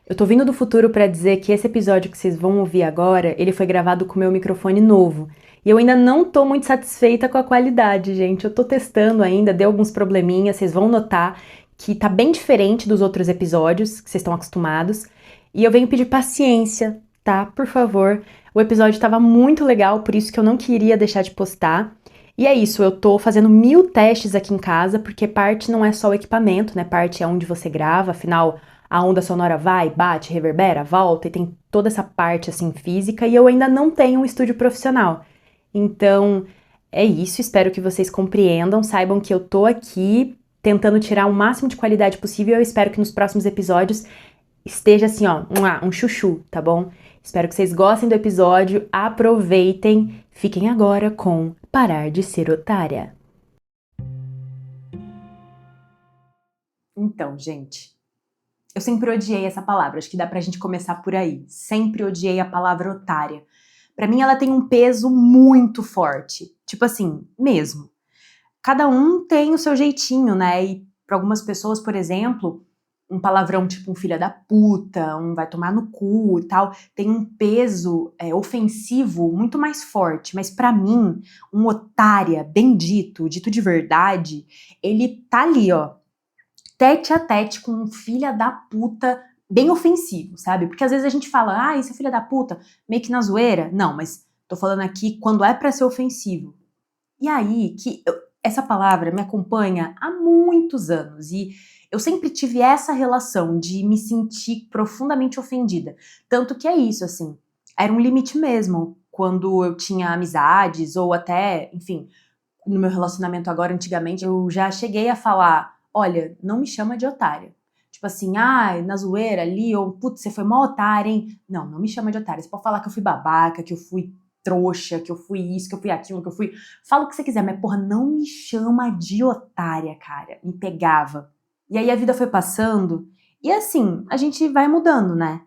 Eu tô vindo do futuro pra dizer que esse episódio que vocês vão ouvir agora, ele foi gravado com o meu microfone novo. E eu ainda não tô muito satisfeita com a qualidade, gente. Eu tô testando ainda, deu alguns probleminhas, vocês vão notar que tá bem diferente dos outros episódios que vocês estão acostumados. E eu venho pedir paciência, tá? Por favor. O episódio tava muito legal, por isso que eu não queria deixar de postar. E é isso, eu tô fazendo 1000 testes aqui em casa, porque parte não é só o equipamento, né? Parte é onde você grava, afinal a onda sonora vai, bate, reverbera, volta e tem toda essa parte assim física e eu ainda não tenho um estúdio profissional. Então, é isso, espero que vocês compreendam, saibam que eu tô aqui tentando tirar o máximo de qualidade possível. Eu espero que nos próximos episódios esteja assim, ó, um chuchu, tá bom? Espero que vocês gostem do episódio, aproveitem. Fiquem agora com Parar de Ser Otária. Então, gente, eu sempre odiei essa palavra, acho que dá pra gente começar por aí. Sempre odiei a palavra otária. Pra mim ela tem um peso muito forte. Tipo assim, mesmo. Cada um tem o seu jeitinho, né? E pra algumas pessoas, por exemplo, um palavrão tipo um filha da puta, um vai tomar no cu e tal, tem um peso ofensivo muito mais forte. Mas pra mim, um otária, bem dito, dito de verdade, ele tá ali, ó, tete a tete com um filha da puta bem ofensivo, sabe? Porque às vezes a gente fala, ah, isso é filha da puta, meio que na zoeira. Não, mas tô falando aqui quando é pra ser ofensivo. E aí que essa palavra me acompanha há muitos anos e eu sempre tive essa relação de me sentir profundamente ofendida. Tanto que é isso, assim, era um limite mesmo quando eu tinha amizades ou até, enfim, no meu relacionamento agora, antigamente, eu já cheguei a falar, olha, não me chama de otária. Tipo assim, ah, na zoeira ali, ou putz, você foi mó otária, hein? Não, não me chama de otária. Você pode falar que eu fui babaca, que eu fui trouxa, que eu fui isso, que eu fui aquilo, que eu fui... Fala o que você quiser, mas porra, não me chama de otária, cara. Me pegava. E aí a vida foi passando, e assim, a gente vai mudando, né?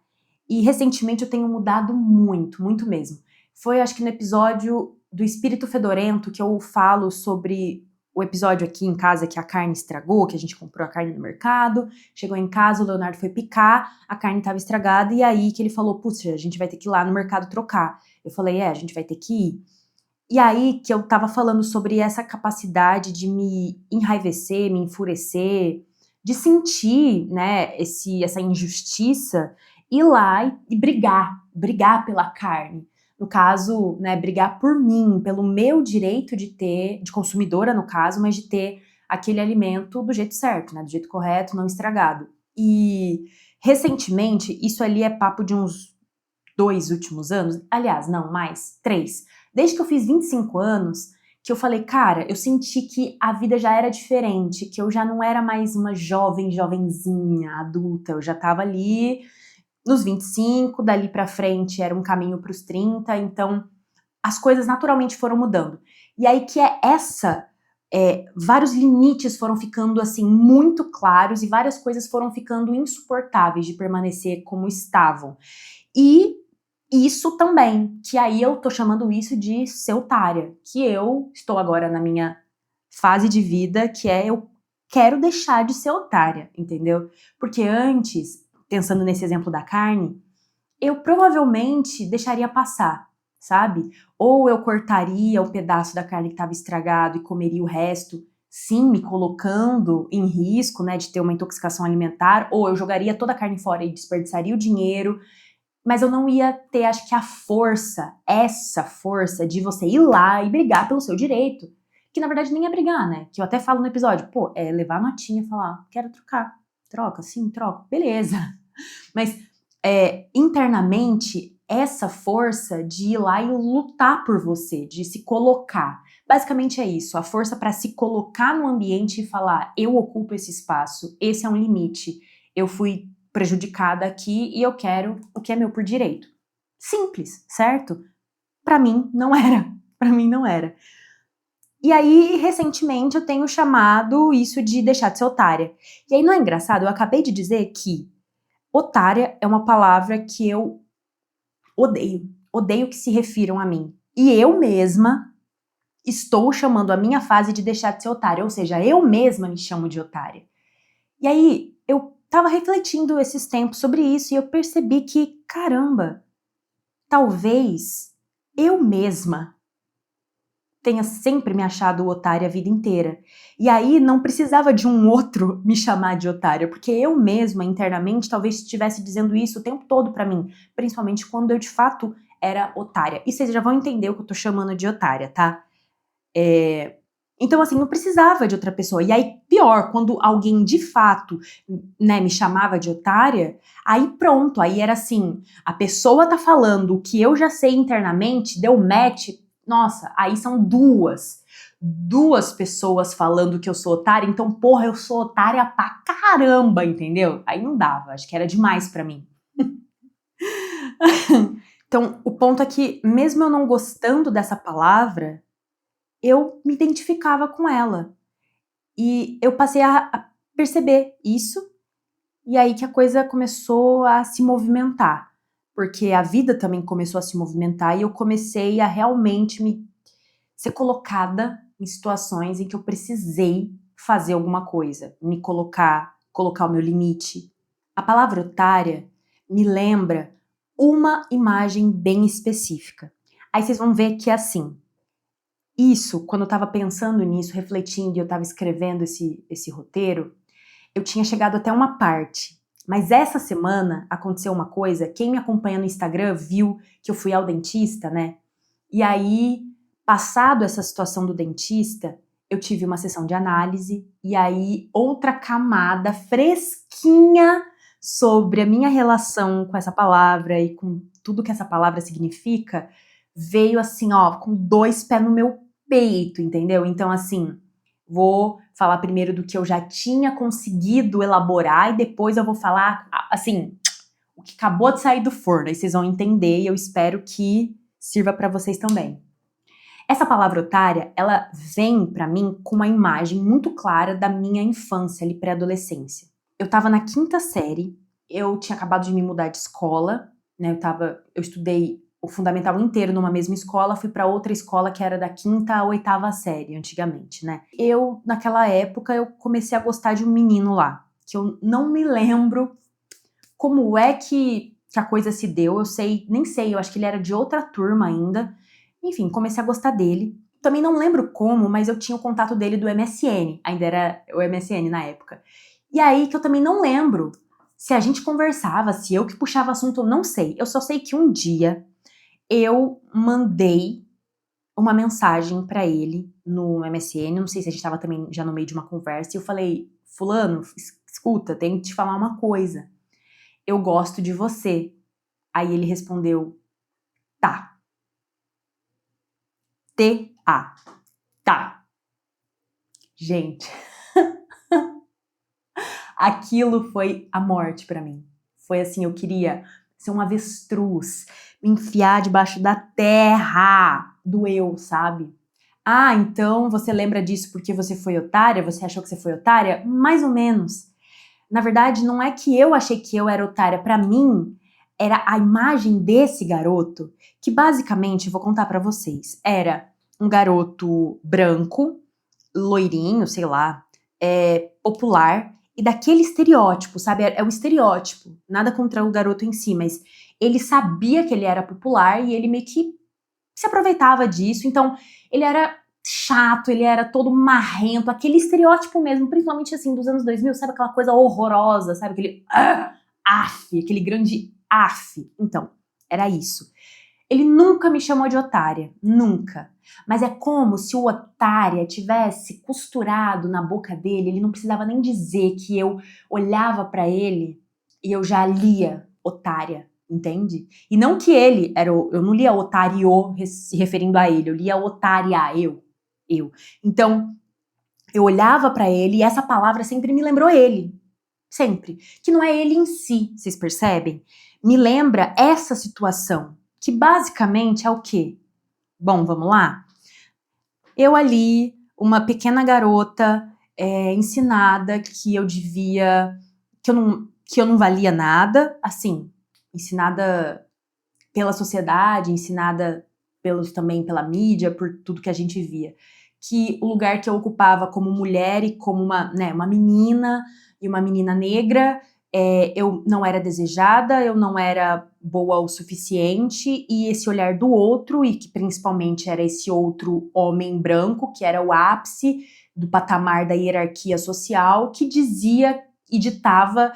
E recentemente eu tenho mudado muito, muito mesmo. Foi, acho que no episódio do Espírito Fedorento que eu falo sobre o episódio aqui em casa que a carne estragou, que a gente comprou a carne no mercado, chegou em casa, o Leonardo foi picar, a carne estava estragada, e aí que ele falou, putz, a gente vai ter que ir lá no mercado trocar. Eu falei, a gente vai ter que ir. E aí que eu tava falando sobre essa capacidade de me enraivecer, me enfurecer, de sentir, né, essa injustiça, ir lá e brigar pela carne. No caso, né, brigar por mim, pelo meu direito de ter, de consumidora no caso, mas de ter aquele alimento do jeito certo, né, do jeito correto, não estragado. E recentemente, isso ali é papo de uns 2 últimos anos, aliás, não, mais, 3. Desde que eu fiz 25 anos, que eu falei, cara, eu senti que a vida já era diferente, que eu já não era mais uma jovenzinha, adulta, eu já tava ali nos 25, dali pra frente era um caminho pros 30, então as coisas naturalmente foram mudando. E aí que vários limites foram ficando assim muito claros e várias coisas foram ficando insuportáveis de permanecer como estavam. E isso também, que aí eu tô chamando isso de ser otária, que eu estou agora na minha fase de vida, que é eu quero deixar de ser otária, entendeu? Porque antes, pensando nesse exemplo da carne, eu provavelmente deixaria passar, sabe? Ou eu cortaria o pedaço da carne que estava estragado e comeria o resto, sim, me colocando em risco, né, de ter uma intoxicação alimentar, ou eu jogaria toda a carne fora e desperdiçaria o dinheiro, mas eu não ia ter, acho que essa força de você ir lá e brigar pelo seu direito. Que na verdade nem é brigar, né? Que eu até falo no episódio, pô, é levar a notinha e falar, quero trocar. Troca, sim, troca, beleza. Mas internamente, essa força de ir lá e lutar por você, de se colocar. Basicamente é isso, a força para se colocar no ambiente e falar, eu ocupo esse espaço, esse é um limite, eu fui prejudicada aqui e eu quero o que é meu por direito. Simples, certo? Pra mim não era. Pra mim não era. E aí, recentemente, eu tenho chamado isso de deixar de ser otária. E aí, não é engraçado? Eu acabei de dizer que otária é uma palavra que eu odeio. Odeio que se refiram a mim. E eu mesma estou chamando a minha fase de deixar de ser otária. Ou seja, eu mesma me chamo de otária. E aí, eu tava refletindo esses tempos sobre isso e eu percebi que, caramba, talvez eu mesma tenha sempre me achado otária a vida inteira. E aí não precisava de um outro me chamar de otária, porque eu mesma, internamente, talvez estivesse dizendo isso o tempo todo pra mim, principalmente quando eu de fato era otária. E vocês já vão entender o que eu tô chamando de otária, tá? Então, assim, não precisava de outra pessoa. E aí, pior, quando alguém de fato, né, me chamava de otária, aí pronto, aí era assim, a pessoa tá falando o que eu já sei internamente, deu match, nossa, aí são duas pessoas falando que eu sou otária, então, porra, eu sou otária pra caramba, entendeu? Aí não dava, acho que era demais pra mim. Então, o ponto é que, mesmo eu não gostando dessa palavra, eu me identificava com ela. E eu passei a perceber isso, e aí que a coisa começou a se movimentar. Porque a vida também começou a se movimentar e eu comecei a realmente me ser colocada em situações em que eu precisei fazer alguma coisa, me colocar o meu limite. A palavra otária me lembra uma imagem bem específica. Aí vocês vão ver que é assim. Isso, quando eu estava pensando nisso, refletindo e eu estava escrevendo esse roteiro, eu tinha chegado até uma parte. Mas essa semana aconteceu uma coisa, quem me acompanha no Instagram viu que eu fui ao dentista, né? E aí, passado essa situação do dentista, eu tive uma sessão de análise e aí outra camada fresquinha sobre a minha relação com essa palavra e com tudo que essa palavra significa, veio assim, ó, com 2 pés no meu peito, entendeu? Então, assim, vou falar primeiro do que eu já tinha conseguido elaborar e depois eu vou falar, assim, o que acabou de sair do forno. Aí vocês vão entender e eu espero que sirva pra vocês também. Essa palavra otária, ela vem pra mim com uma imagem muito clara da minha infância, ali, pré-adolescência. Eu tava na 5ª série, eu tinha acabado de me mudar de escola, né? Eu estudei o fundamental inteiro numa mesma escola, fui pra outra escola que era da 5ª à 8ª série, antigamente, né? Naquela época, eu comecei a gostar de um menino lá, que eu não me lembro como é que a coisa se deu, nem sei, eu acho que ele era de outra turma ainda. Enfim, comecei a gostar dele. Também não lembro como, mas eu tinha o contato dele do MSN, ainda era o MSN na época. E aí que eu também não lembro se a gente conversava, se eu que puxava assunto, eu não sei. Eu só sei que um dia eu mandei uma mensagem pra ele no MSN, não sei se a gente tava também já no meio de uma conversa, e eu falei, fulano, escuta, tenho que te falar uma coisa. Eu gosto de você. Aí ele respondeu, tá. T-A. Tá. Gente, aquilo foi a morte pra mim. Foi assim, eu queria ser um avestruz, me enfiar debaixo da terra. Doeu, sabe? Ah, então você lembra disso porque você foi otária? Você achou que você foi otária? Mais ou menos. Na verdade, não é que eu achei que eu era otária. Pra mim, era a imagem desse garoto, que basicamente, vou contar pra vocês, era um garoto branco, loirinho, sei lá, popular, e daquele estereótipo, sabe? É o estereótipo, nada contra o garoto em si, mas ele sabia que ele era popular e ele meio que se aproveitava disso, então ele era chato, ele era todo marrento, aquele estereótipo mesmo, principalmente assim, dos anos 2000, sabe aquela coisa horrorosa, sabe aquele aquele grande af. Então, era isso. Ele nunca me chamou de otária, nunca. Mas é como se o otária tivesse costurado na boca dele, ele não precisava nem dizer que eu olhava pra ele e eu já lia otária, entende? E não que ele era eu não lia otário se referindo a ele, eu lia otária, eu. Então, eu olhava pra ele e essa palavra sempre me lembrou ele. Sempre. Que não é ele em si, vocês percebem? Me lembra essa situação, que basicamente é o quê? Bom, vamos lá? Eu ali, uma pequena garota, ensinada que eu devia, que eu não valia nada, assim, ensinada pela sociedade, ensinada também pela mídia, por tudo que a gente via. Que o lugar que eu ocupava como mulher e como uma menina, e uma menina negra, eu não era desejada, eu não era boa o suficiente, e esse olhar do outro, e que principalmente era esse outro homem branco, que era o ápice do patamar da hierarquia social, que dizia e ditava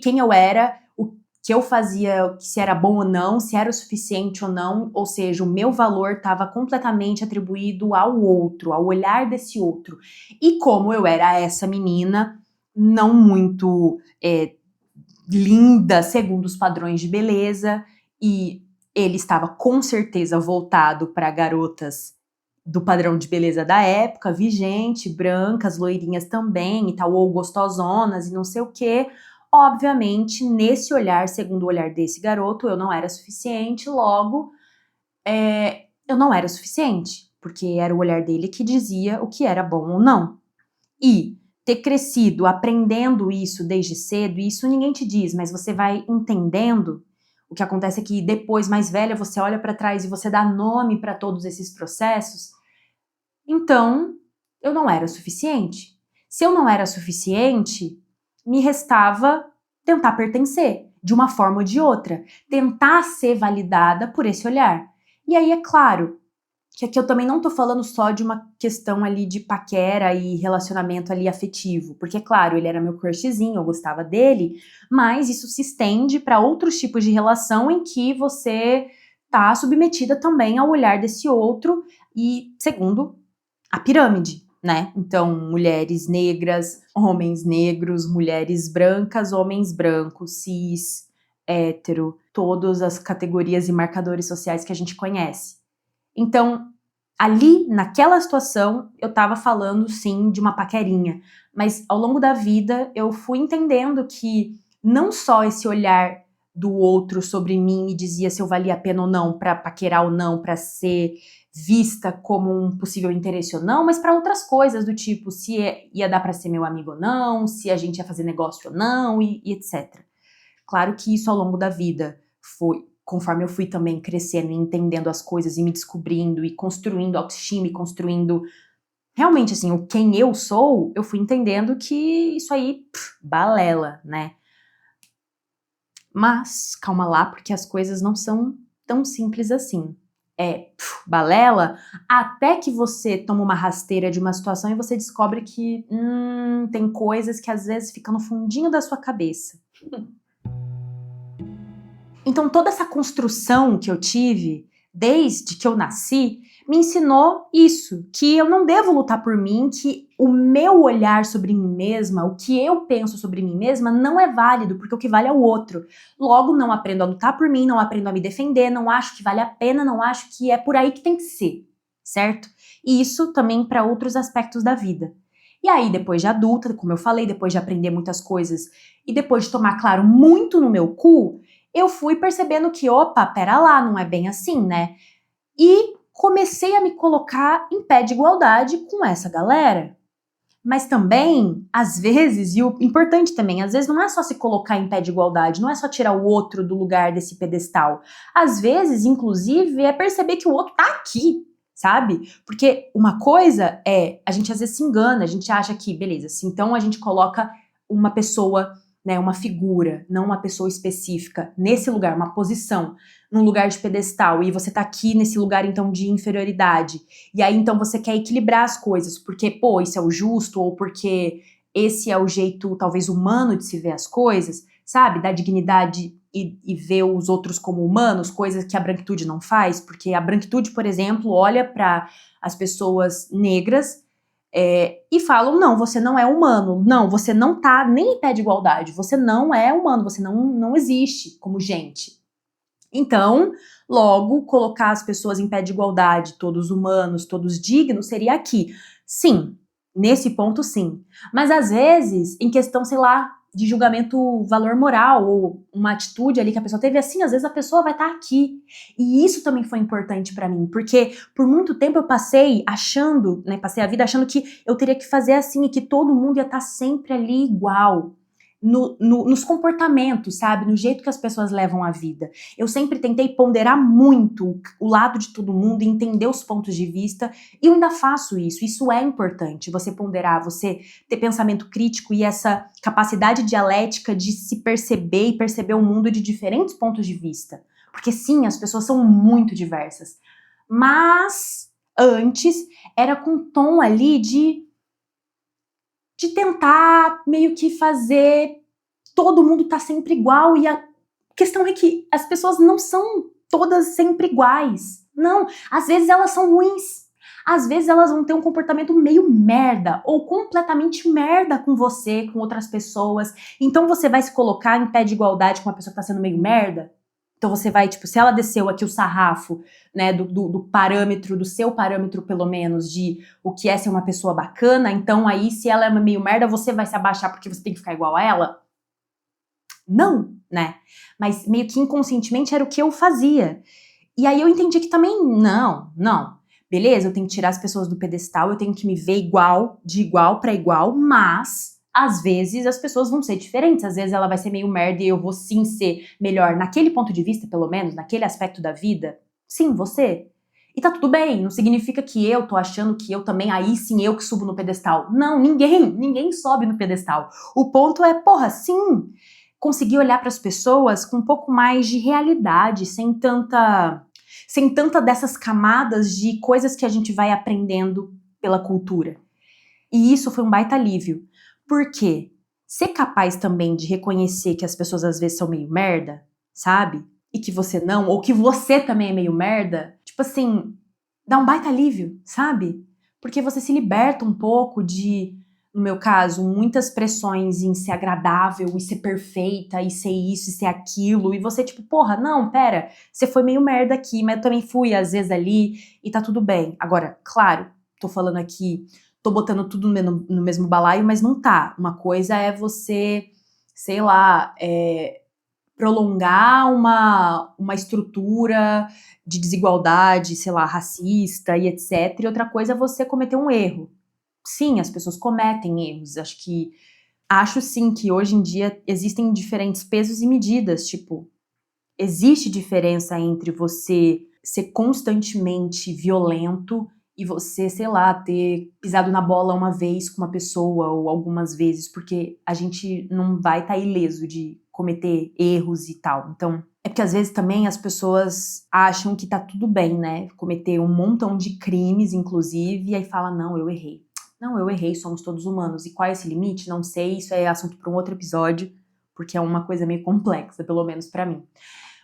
quem eu era, o que eu fazia, se era bom ou não, se era o suficiente ou não, ou seja, o meu valor estava completamente atribuído ao outro, ao olhar desse outro. E como eu era essa menina, não muito linda segundo os padrões de beleza, e ele estava com certeza voltado para garotas do padrão de beleza da época, vigente, brancas, loirinhas também e tal, ou gostosonas e não sei o quê. Obviamente, nesse olhar, segundo o olhar desse garoto, eu não era suficiente, logo, eu não era suficiente, porque era o olhar dele que dizia o que era bom ou não. E ter crescido aprendendo isso desde cedo, e isso ninguém te diz, mas você vai entendendo. O que acontece é que depois, mais velha, você olha para trás e você dá nome para todos esses processos. Então, eu não era suficiente. Se eu não era suficiente, me restava tentar pertencer, de uma forma ou de outra. Tentar ser validada por esse olhar. E aí, é claro, que aqui eu também não tô falando só de uma questão ali de paquera e relacionamento ali afetivo, porque, claro, ele era meu crushzinho, eu gostava dele, mas isso se estende para outros tipos de relação em que você tá submetida também ao olhar desse outro e, segundo, a pirâmide, né? Então, mulheres negras, homens negros, mulheres brancas, homens brancos, cis, hétero, todas as categorias e marcadores sociais que a gente conhece. Então, ali, naquela situação, eu tava falando, sim, de uma paquerinha. Mas, ao longo da vida, eu fui entendendo que não só esse olhar do outro sobre mim me dizia se eu valia a pena ou não pra paquerar ou não, pra ser vista como um possível interesse ou não, mas pra outras coisas, do tipo, se ia dar pra ser meu amigo ou não, se a gente ia fazer negócio ou não, e etc. Claro que isso, ao longo da vida, foi conforme eu fui também crescendo e entendendo as coisas e me descobrindo e construindo autoestima e construindo realmente, assim, o quem eu sou, eu fui entendendo que isso aí, balela, né? Mas, calma lá, porque as coisas não são tão simples assim. Balela, até que você toma uma rasteira de uma situação e você descobre que tem coisas que às vezes ficam no fundinho da sua cabeça. Então, toda essa construção que eu tive, desde que eu nasci, me ensinou isso, que eu não devo lutar por mim, que o meu olhar sobre mim mesma, o que eu penso sobre mim mesma, não é válido, porque o que vale é o outro. Logo, não aprendo a lutar por mim, não aprendo a me defender, não acho que vale a pena, não acho que é por aí que tem que ser, certo? E isso também para outros aspectos da vida. E aí, depois de adulta, como eu falei, depois de aprender muitas coisas e depois de tomar, claro, muito no meu cu, eu fui percebendo que, opa, pera lá, não é bem assim, né? E comecei a me colocar em pé de igualdade com essa galera. Mas também, às vezes, e o importante também, às vezes não é só se colocar em pé de igualdade, não é só tirar o outro do lugar desse pedestal. Às vezes, inclusive, é perceber que o outro tá aqui, sabe? Porque uma coisa é, a gente às vezes se engana, a gente acha que, beleza, se então a gente coloca uma pessoa, né, uma figura, não uma pessoa específica, nesse lugar, uma posição, num lugar de pedestal, e você tá aqui nesse lugar, então, de inferioridade, e aí, então, você quer equilibrar as coisas, porque, pô, isso é o justo, ou porque esse é o jeito, talvez, humano de se ver as coisas, sabe? Da dignidade e ver os outros como humanos, coisas que a branquitude não faz, porque a branquitude, por exemplo, olha para as pessoas negras e falam, não, você não é humano, não, você não tá nem em pé de igualdade, você não é humano, você não existe como gente. Então, logo, colocar as pessoas em pé de igualdade, todos humanos, todos dignos, seria aqui. Sim, nesse ponto sim. Mas às vezes, em questão, sei lá, de julgamento valor moral, ou uma atitude ali que a pessoa teve, assim, às vezes a pessoa vai estar aqui. E isso também foi importante pra mim, porque por muito tempo eu passei achando, né, passei a vida achando que eu teria que fazer assim, e que todo mundo ia estar sempre ali igual. nos comportamentos, sabe? No jeito que as pessoas levam a vida. Eu sempre tentei ponderar muito o lado de todo mundo e entender os pontos de vista, e eu ainda faço isso. Isso é importante, você ponderar, você ter pensamento crítico e essa capacidade dialética de se perceber e perceber o mundo de diferentes pontos de vista. Porque sim, as pessoas são muito diversas. Mas antes era com um tom ali de tentar meio que fazer todo mundo tá sempre igual, e a questão é que as pessoas não são todas sempre iguais. Não, às vezes elas são ruins. Às vezes elas vão ter um comportamento meio merda ou completamente merda com você, com outras pessoas. Então você vai se colocar em pé de igualdade com uma pessoa que tá sendo meio merda? Então você vai, tipo, se ela desceu aqui o sarrafo, né, do parâmetro, do seu parâmetro pelo menos, de o que é ser uma pessoa bacana, então aí se ela é meio merda, você vai se abaixar porque você tem que ficar igual a ela? Não, né? Mas meio que inconscientemente era o que eu fazia. E aí eu entendi que também, não. Beleza, eu tenho que tirar as pessoas do pedestal, eu tenho que me ver igual, de igual para igual, mas às vezes as pessoas vão ser diferentes, às vezes ela vai ser meio merda e eu vou sim ser melhor naquele ponto de vista, pelo menos, naquele aspecto da vida. Sim, você. E tá tudo bem, não significa que eu tô achando que eu também, aí sim eu que subo no pedestal. Não, ninguém sobe no pedestal. O ponto é, porra, sim, conseguir olhar para as pessoas com um pouco mais de realidade, sem tanta dessas camadas de coisas que a gente vai aprendendo pela cultura. E isso foi um baita alívio. Por quê? Ser capaz também de reconhecer que as pessoas às vezes são meio merda, sabe? E que você não, ou que você também é meio merda, tipo assim, dá um baita alívio, sabe? Porque você se liberta um pouco de, no meu caso, muitas pressões em ser agradável, e ser perfeita, e ser isso, e ser aquilo, e você tipo, porra, não, pera, você foi meio merda aqui, mas eu também fui às vezes ali, e tá tudo bem. Agora, claro, tô falando aqui, tô botando tudo no mesmo balaio, mas não tá. Uma coisa é você, sei lá, prolongar uma estrutura de desigualdade, sei lá, racista e etc. E outra coisa é você cometer um erro. Sim, as pessoas cometem erros. Acho sim que hoje em dia existem diferentes pesos e medidas. Tipo, existe diferença entre você ser constantemente violento e você, sei lá, ter pisado na bola uma vez com uma pessoa ou algumas vezes, porque a gente não vai estar ileso de cometer erros e tal. Então, é porque às vezes também as pessoas acham que tá tudo bem, né? Cometer um montão de crimes, inclusive, e aí fala, não, eu errei. Não, eu errei, somos todos humanos. E qual é esse limite? Não sei, isso é assunto para um outro episódio, porque é uma coisa meio complexa, pelo menos para mim.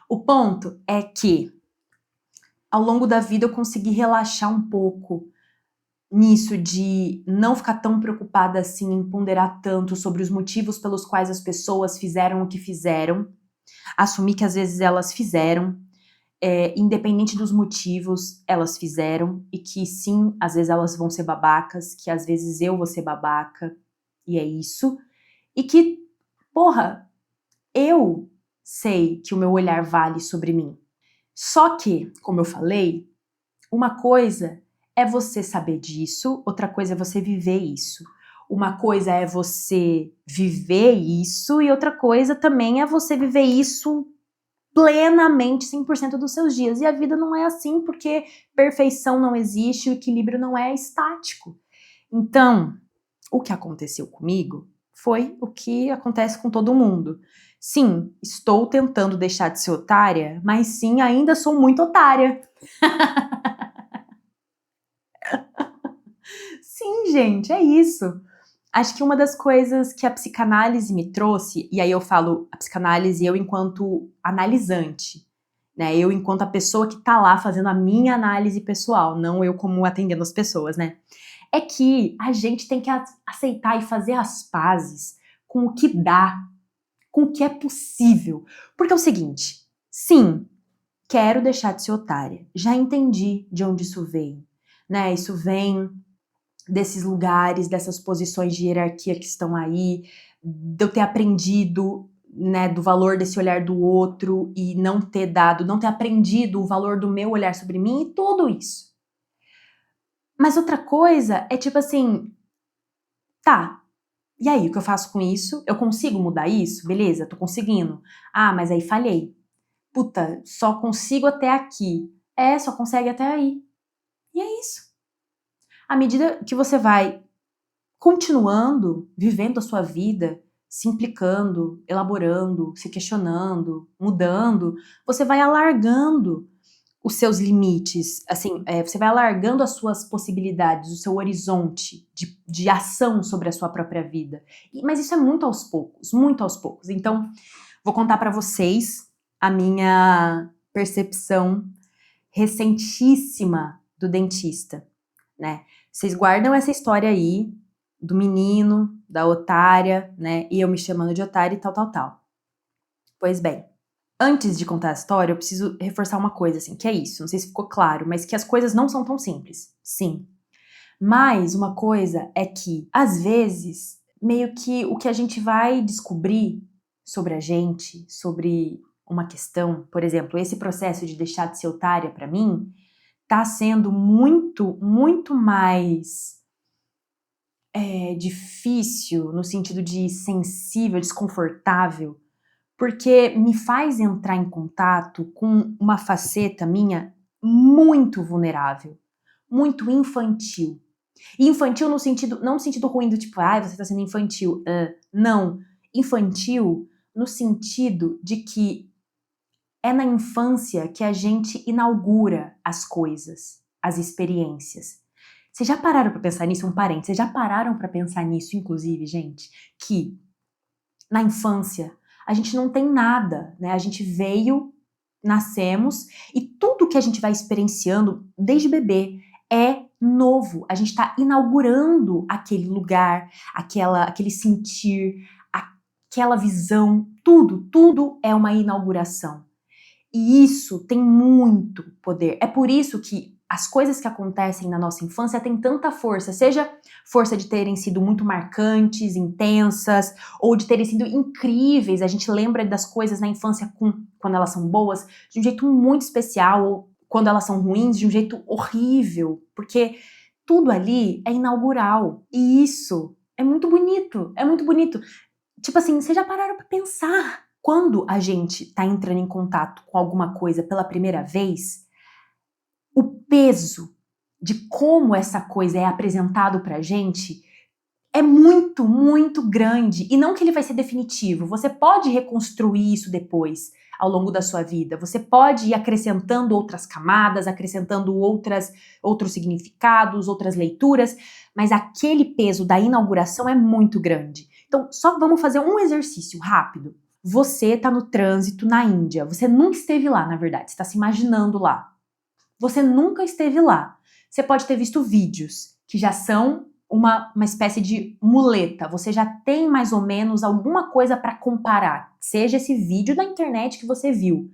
O ponto é que, ao longo da vida, eu consegui relaxar um pouco nisso de não ficar tão preocupada assim em ponderar tanto sobre os motivos pelos quais as pessoas fizeram o que fizeram, assumir que às vezes elas fizeram, independente dos motivos, elas fizeram, e que sim, às vezes elas vão ser babacas, que às vezes eu vou ser babaca, e é isso, e que, porra, eu sei que o meu olhar vale sobre mim. Só que, como eu falei, uma coisa é você saber disso, outra coisa é você viver isso. Uma coisa é você viver isso e outra coisa também é você viver isso plenamente, 100% dos seus dias. E a vida não é assim porque perfeição não existe, o equilíbrio não é estático. Então, o que aconteceu comigo foi o que acontece com todo mundo. Sim, estou tentando deixar de ser otária, mas sim, ainda sou muito otária. Sim, gente, é isso. Acho que uma das coisas que a psicanálise me trouxe, e aí eu falo a psicanálise eu enquanto analisante, né? Eu enquanto a pessoa que tá lá fazendo a minha análise pessoal, não eu como atendendo as pessoas, né? É que a gente tem que aceitar e fazer as pazes com o que dá, com o que é possível. Porque é o seguinte, sim, quero deixar de ser otária. Já entendi de onde isso vem, né? Isso vem desses lugares, dessas posições de hierarquia que estão aí, de eu ter aprendido, né, do valor desse olhar do outro e não ter aprendido o valor do meu olhar sobre mim e tudo isso. Mas outra coisa é tipo assim, tá, E aí, o que eu faço com isso? Eu consigo mudar isso? Beleza, tô conseguindo. Ah, mas aí falhei. Puta, só consigo até aqui. Só consegue até aí. E é isso. À medida que você vai continuando, vivendo a sua vida, se implicando, elaborando, se questionando, mudando, você vai alargando os seus limites, assim, você vai alargando as suas possibilidades, o seu horizonte de ação sobre a sua própria vida. Mas isso é muito aos poucos, muito aos poucos. Então, vou contar para vocês a minha percepção recentíssima do dentista, né? Vocês guardam essa história aí do menino, da otária, né? E eu me chamando de otária e tal, tal, tal. Pois bem, antes de contar a história, eu preciso reforçar uma coisa, assim, que é isso, não sei se ficou claro, mas que as coisas não são tão simples. Sim. Mas uma coisa é que, às vezes, meio que o que a gente vai descobrir sobre a gente, sobre uma questão, por exemplo, esse processo de deixar de ser otária pra mim, tá sendo muito, muito mais difícil no sentido de sensível, desconfortável, porque me faz entrar em contato com uma faceta minha muito vulnerável, muito infantil. E infantil no sentido, não no sentido ruim do tipo, você tá sendo infantil. Não. Infantil no sentido de que é na infância que a gente inaugura as coisas, as experiências. Vocês já pararam pra pensar nisso? Um parênteses. Vocês já pararam pra pensar nisso, inclusive, gente? Que na infância a gente não tem nada, né? A gente veio, nascemos e tudo que a gente vai experienciando desde bebê é novo. A gente está inaugurando aquele lugar, aquele sentir, aquela visão, tudo é uma inauguração. E isso tem muito poder. É por isso que as coisas que acontecem na nossa infância têm tanta força, seja força de terem sido muito marcantes, intensas, ou de terem sido incríveis. A gente lembra das coisas na infância quando elas são boas, de um jeito muito especial, ou quando elas são ruins, de um jeito horrível, porque tudo ali é inaugural. E isso é muito bonito, é muito bonito. Tipo assim, vocês já pararam pra pensar? Quando a gente tá entrando em contato com alguma coisa pela primeira vez, o peso de como essa coisa é apresentado pra gente é muito, muito grande. E não que ele vai ser definitivo. Você pode reconstruir isso depois, ao longo da sua vida. Você pode ir acrescentando outras camadas, acrescentando outros significados, outras leituras, mas aquele peso da inauguração é muito grande. Então, só vamos fazer um exercício rápido. Você tá no trânsito na Índia. Você nunca esteve lá, na verdade. Você tá se imaginando lá. Você nunca esteve lá. Você pode ter visto vídeos que já são uma espécie de muleta. Você já tem mais ou menos alguma coisa para comparar. Seja esse vídeo da internet que você viu.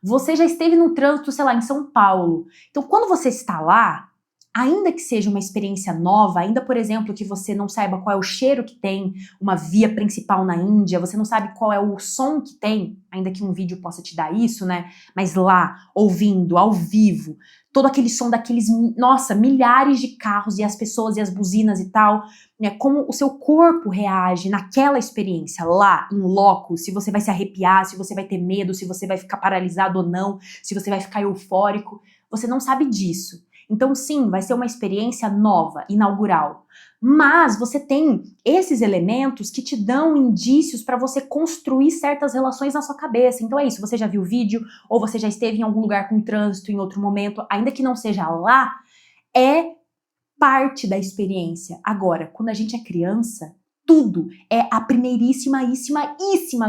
Você já esteve no trânsito, sei lá, em São Paulo. Então, quando você está lá, ainda que seja uma experiência nova, ainda, por exemplo, que você não saiba qual é o cheiro que tem uma via principal na Índia, você não sabe qual é o som que tem, ainda que um vídeo possa te dar isso, né? Mas lá, ouvindo, ao vivo, todo aquele som daqueles, nossa, milhares de carros e as pessoas e as buzinas e tal, né? Como o seu corpo reage naquela experiência, lá, em loco, se você vai se arrepiar, se você vai ter medo, se você vai ficar paralisado ou não, se você vai ficar eufórico, você não sabe disso. Então, sim, vai ser uma experiência nova, inaugural. Mas você tem esses elementos que te dão indícios para você construir certas relações na sua cabeça. Então é isso, você já viu o vídeo, ou você já esteve em algum lugar com trânsito em outro momento, ainda que não seja lá, é parte da experiência. Agora, quando a gente é criança, tudo é a primeiríssima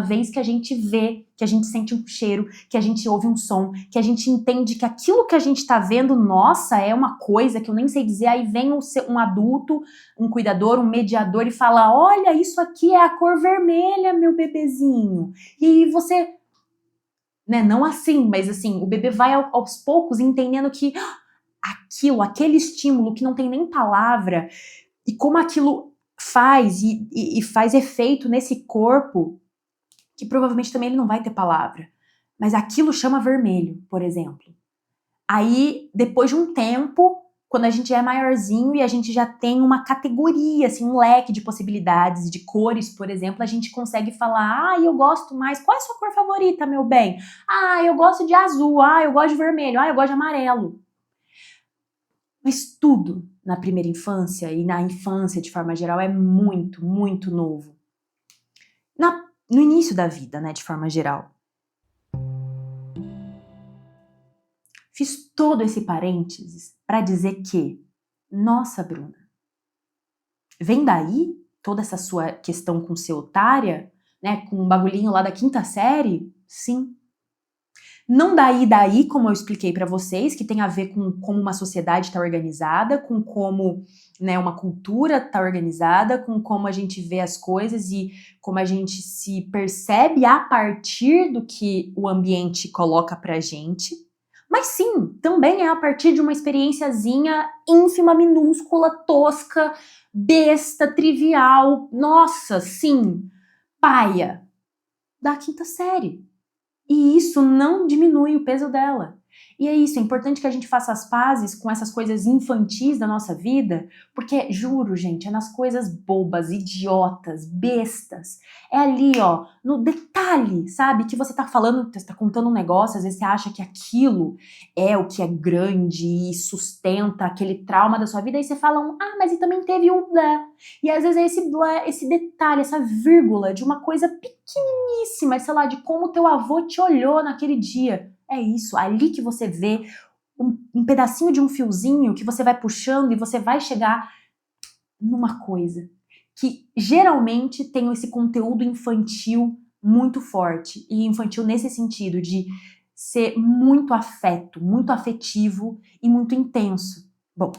vez que a gente vê, que a gente sente um cheiro, que a gente ouve um som, que a gente entende que aquilo que a gente tá vendo, nossa, é uma coisa que eu nem sei dizer, aí vem um adulto, um cuidador, um mediador e fala, olha, isso aqui é a cor vermelha, meu bebezinho. E aí você, né, não assim, mas assim, o bebê vai aos poucos entendendo que aquele estímulo que não tem nem palavra, e como aquilo faz e faz efeito nesse corpo, que provavelmente também ele não vai ter palavra, mas aquilo chama vermelho, por exemplo. Aí, depois de um tempo, quando a gente é maiorzinho e a gente já tem uma categoria, assim, um leque de possibilidades de cores, por exemplo, a gente consegue falar, eu gosto mais, qual é a sua cor favorita, meu bem? Eu gosto de azul, eu gosto de vermelho, eu gosto de amarelo. Mas tudo na primeira infância e na infância de forma geral é muito, muito novo. No início da vida, né, de forma geral. Fiz todo esse parênteses para dizer que, nossa, Bruna, vem daí toda essa sua questão com ser otária, né, com um bagulhinho lá da quinta série? Sim. Não daí, como eu expliquei para vocês, que tem a ver com como uma sociedade está organizada, com como, né, uma cultura está organizada, com como a gente vê as coisas e como a gente se percebe a partir do que o ambiente coloca pra gente. Mas sim, também é a partir de uma experiênciazinha ínfima, minúscula, tosca, besta, trivial, nossa, sim, paia, da quinta série. E isso não diminui o peso dela. E é isso, é importante que a gente faça as pazes com essas coisas infantis da nossa vida, porque, juro, gente, é nas coisas bobas, idiotas, bestas. É ali, ó, no detalhe, sabe? Que você tá falando, você tá contando um negócio, às vezes você acha que aquilo é o que é grande e sustenta aquele trauma da sua vida, aí você fala mas e também teve o blá. E às vezes é esse blá, esse detalhe, essa vírgula de uma coisa pequeniníssima, sei lá, de como teu avô te olhou naquele dia. É isso, ali que você vê um pedacinho de um fiozinho que você vai puxando e você vai chegar numa coisa que geralmente tem esse conteúdo infantil muito forte. E infantil nesse sentido de ser muito afeto, muito afetivo e muito intenso. Bom,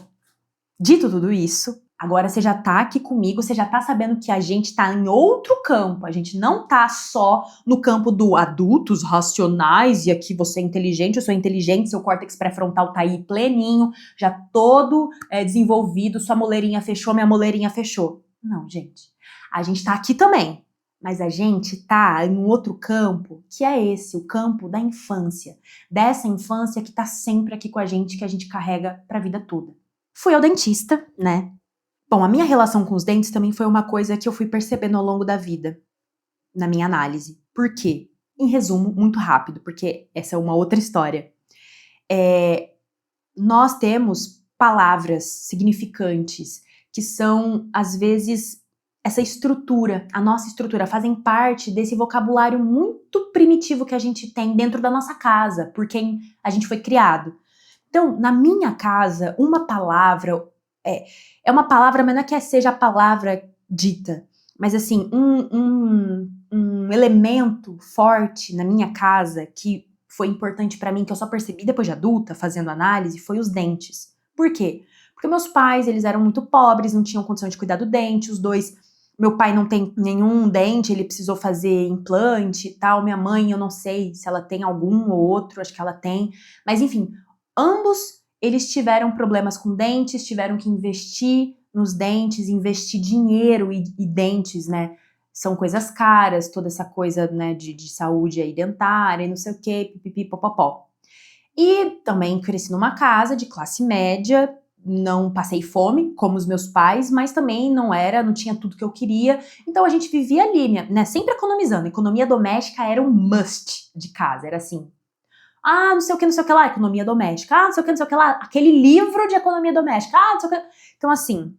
dito tudo isso, agora você já tá aqui comigo, você já tá sabendo que a gente tá em outro campo, a gente não tá só no campo do adultos racionais e aqui você é inteligente, eu sou inteligente, seu córtex pré-frontal tá aí pleninho, já todo desenvolvido, sua moleirinha fechou, minha moleirinha fechou. Não, gente, a gente tá aqui também, mas a gente tá em um outro campo, que é esse, o campo da infância, dessa infância que tá sempre aqui com a gente, que a gente carrega pra vida toda. Fui ao dentista, né? Bom, a minha relação com os dentes também foi uma coisa que eu fui percebendo ao longo da vida, na minha análise. Por quê? Em resumo, muito rápido, porque essa é uma outra história. Nós temos palavras significantes que são, às vezes, essa estrutura, a nossa estrutura, fazem parte desse vocabulário muito primitivo que a gente tem dentro da nossa casa, por quem a gente foi criado. Então, na minha casa, uma palavra é uma palavra, mas não é que seja a palavra dita, mas assim, um elemento forte na minha casa que foi importante pra mim, que eu só percebi depois de adulta, fazendo análise, foi os dentes. Por quê? Porque meus pais, eles eram muito pobres, não tinham condição de cuidar do dente, os dois. Meu pai não tem nenhum dente, ele precisou fazer implante e tal. Minha mãe, eu não sei se ela tem algum ou outro, acho que ela tem. Mas enfim, ambos eles tiveram problemas com dentes, tiveram que investir nos dentes, investir dinheiro e dentes, né? São coisas caras, toda essa coisa, né, de saúde aí dentária e não sei o que, pipipi, popopó. E também cresci numa casa de classe média, não passei fome, como os meus pais, mas também não tinha tudo que eu queria, então a gente vivia ali, né, sempre economizando. Economia doméstica era um must de casa, era assim, não sei o que lá, economia doméstica. Não sei o que lá, aquele livro de economia doméstica. Não sei o que. Então, assim,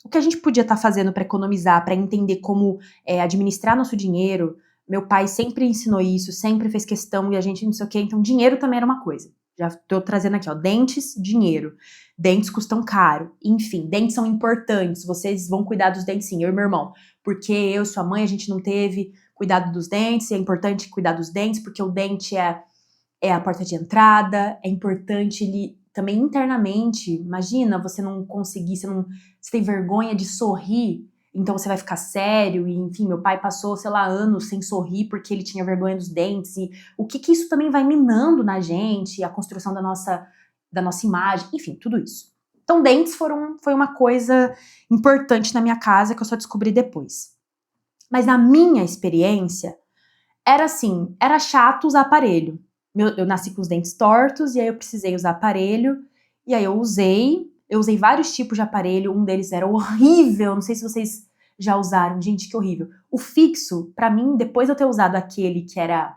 o que a gente podia estar fazendo para economizar, para entender como administrar nosso dinheiro, meu pai sempre ensinou isso, sempre fez questão e a gente não sei o que. Então, dinheiro também era uma coisa. Já tô trazendo aqui, ó, dentes, dinheiro. Dentes custam caro. Enfim, dentes são importantes. Vocês vão cuidar dos dentes, sim, eu e meu irmão. Porque eu e sua mãe, a gente não teve cuidado dos dentes, e é importante cuidar dos dentes, porque o dente é a porta de entrada, é importante ele também internamente. Imagina você não conseguir, você tem vergonha de sorrir, então você vai ficar sério, e enfim, meu pai passou, sei lá, anos sem sorrir porque ele tinha vergonha dos dentes, e o que isso também vai minando na gente, a construção da nossa imagem, enfim, tudo isso. Então, dentes foi uma coisa importante na minha casa que eu só descobri depois. Mas na minha experiência, era assim, era chato usar aparelho. Eu nasci com os dentes tortos, e aí eu precisei usar aparelho, e aí eu usei, Eu usei vários tipos de aparelho, um deles era horrível, não sei se vocês já usaram, gente, que horrível. O fixo, pra mim, depois de eu ter usado aquele que era...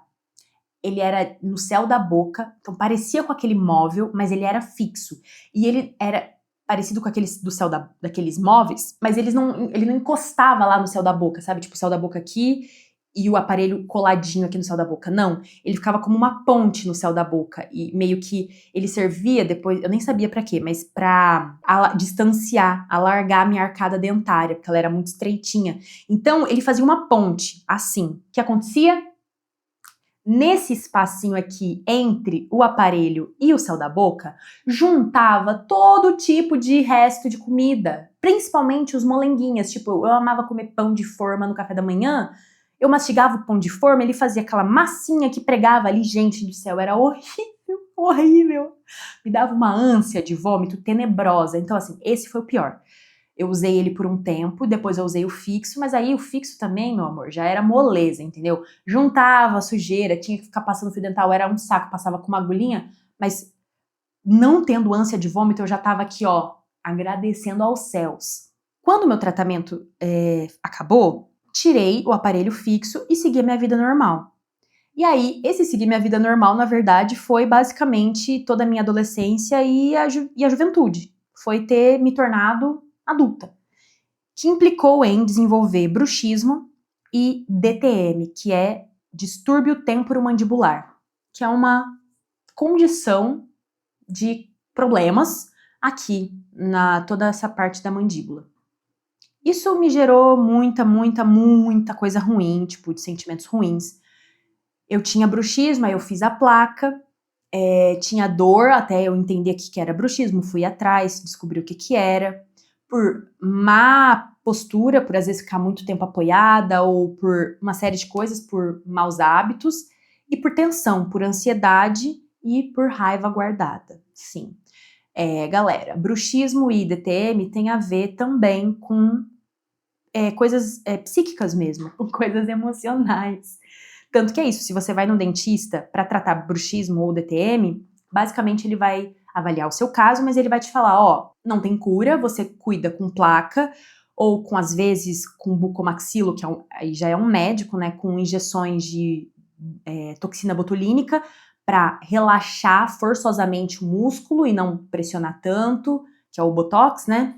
Ele era no céu da boca, então parecia com aquele móvel, mas ele era fixo. E ele era parecido com aqueles do céu daqueles móveis, mas ele não encostava lá no céu da boca, sabe? Tipo, o céu da boca aqui e o aparelho coladinho aqui no céu da boca. Não, ele ficava como uma ponte no céu da boca. E meio que ele servia depois, eu nem sabia pra quê, mas pra distanciar, alargar a minha arcada dentária, porque ela era muito estreitinha. Então, ele fazia uma ponte, assim. O que acontecia? Nesse espacinho aqui entre o aparelho e o céu da boca, juntava todo tipo de resto de comida, principalmente os molenguinhos. Tipo, eu amava comer pão de forma no café da manhã, eu mastigava o pão de forma, ele fazia aquela massinha que pregava ali, gente do céu, era horrível, horrível. Me dava uma ânsia de vômito tenebrosa. Então, assim, esse foi o pior. Eu usei ele por um tempo, depois eu usei o fixo, mas aí o fixo também, meu amor, já era moleza, entendeu? Juntava a sujeira, tinha que ficar passando fio dental, era um saco, passava com uma agulhinha, mas não tendo ânsia de vômito, eu já tava aqui, ó, agradecendo aos céus. Quando o meu tratamento acabou, tirei o aparelho fixo e segui a minha vida normal. E aí, esse seguir minha vida normal, na verdade, foi basicamente toda a minha adolescência e a juventude. Foi ter me tornado adulta, que implicou em desenvolver bruxismo e DTM, que é distúrbio temporomandibular, que é uma condição de problemas aqui na toda essa parte da mandíbula. Isso me gerou muita coisa ruim, tipo, de sentimentos ruins. Eu tinha bruxismo, aí eu fiz a placa, tinha dor até eu entender o que era bruxismo, fui atrás, descobri o que era. Por má postura, por às vezes ficar muito tempo apoiada, ou por uma série de coisas, por maus hábitos, e por tensão, por ansiedade e por raiva guardada. Sim. Galera, bruxismo e DTM tem a ver também com coisas psíquicas mesmo, com coisas emocionais. Tanto que é isso, se você vai no dentista para tratar bruxismo ou DTM, basicamente ele vai avaliar o seu caso, mas ele vai te falar, ó, não tem cura, você cuida com placa, ou com, às vezes, com bucomaxilo, que aí já é um médico, né, com injeções de toxina botulínica, para relaxar forçosamente o músculo e não pressionar tanto, que é o botox, né?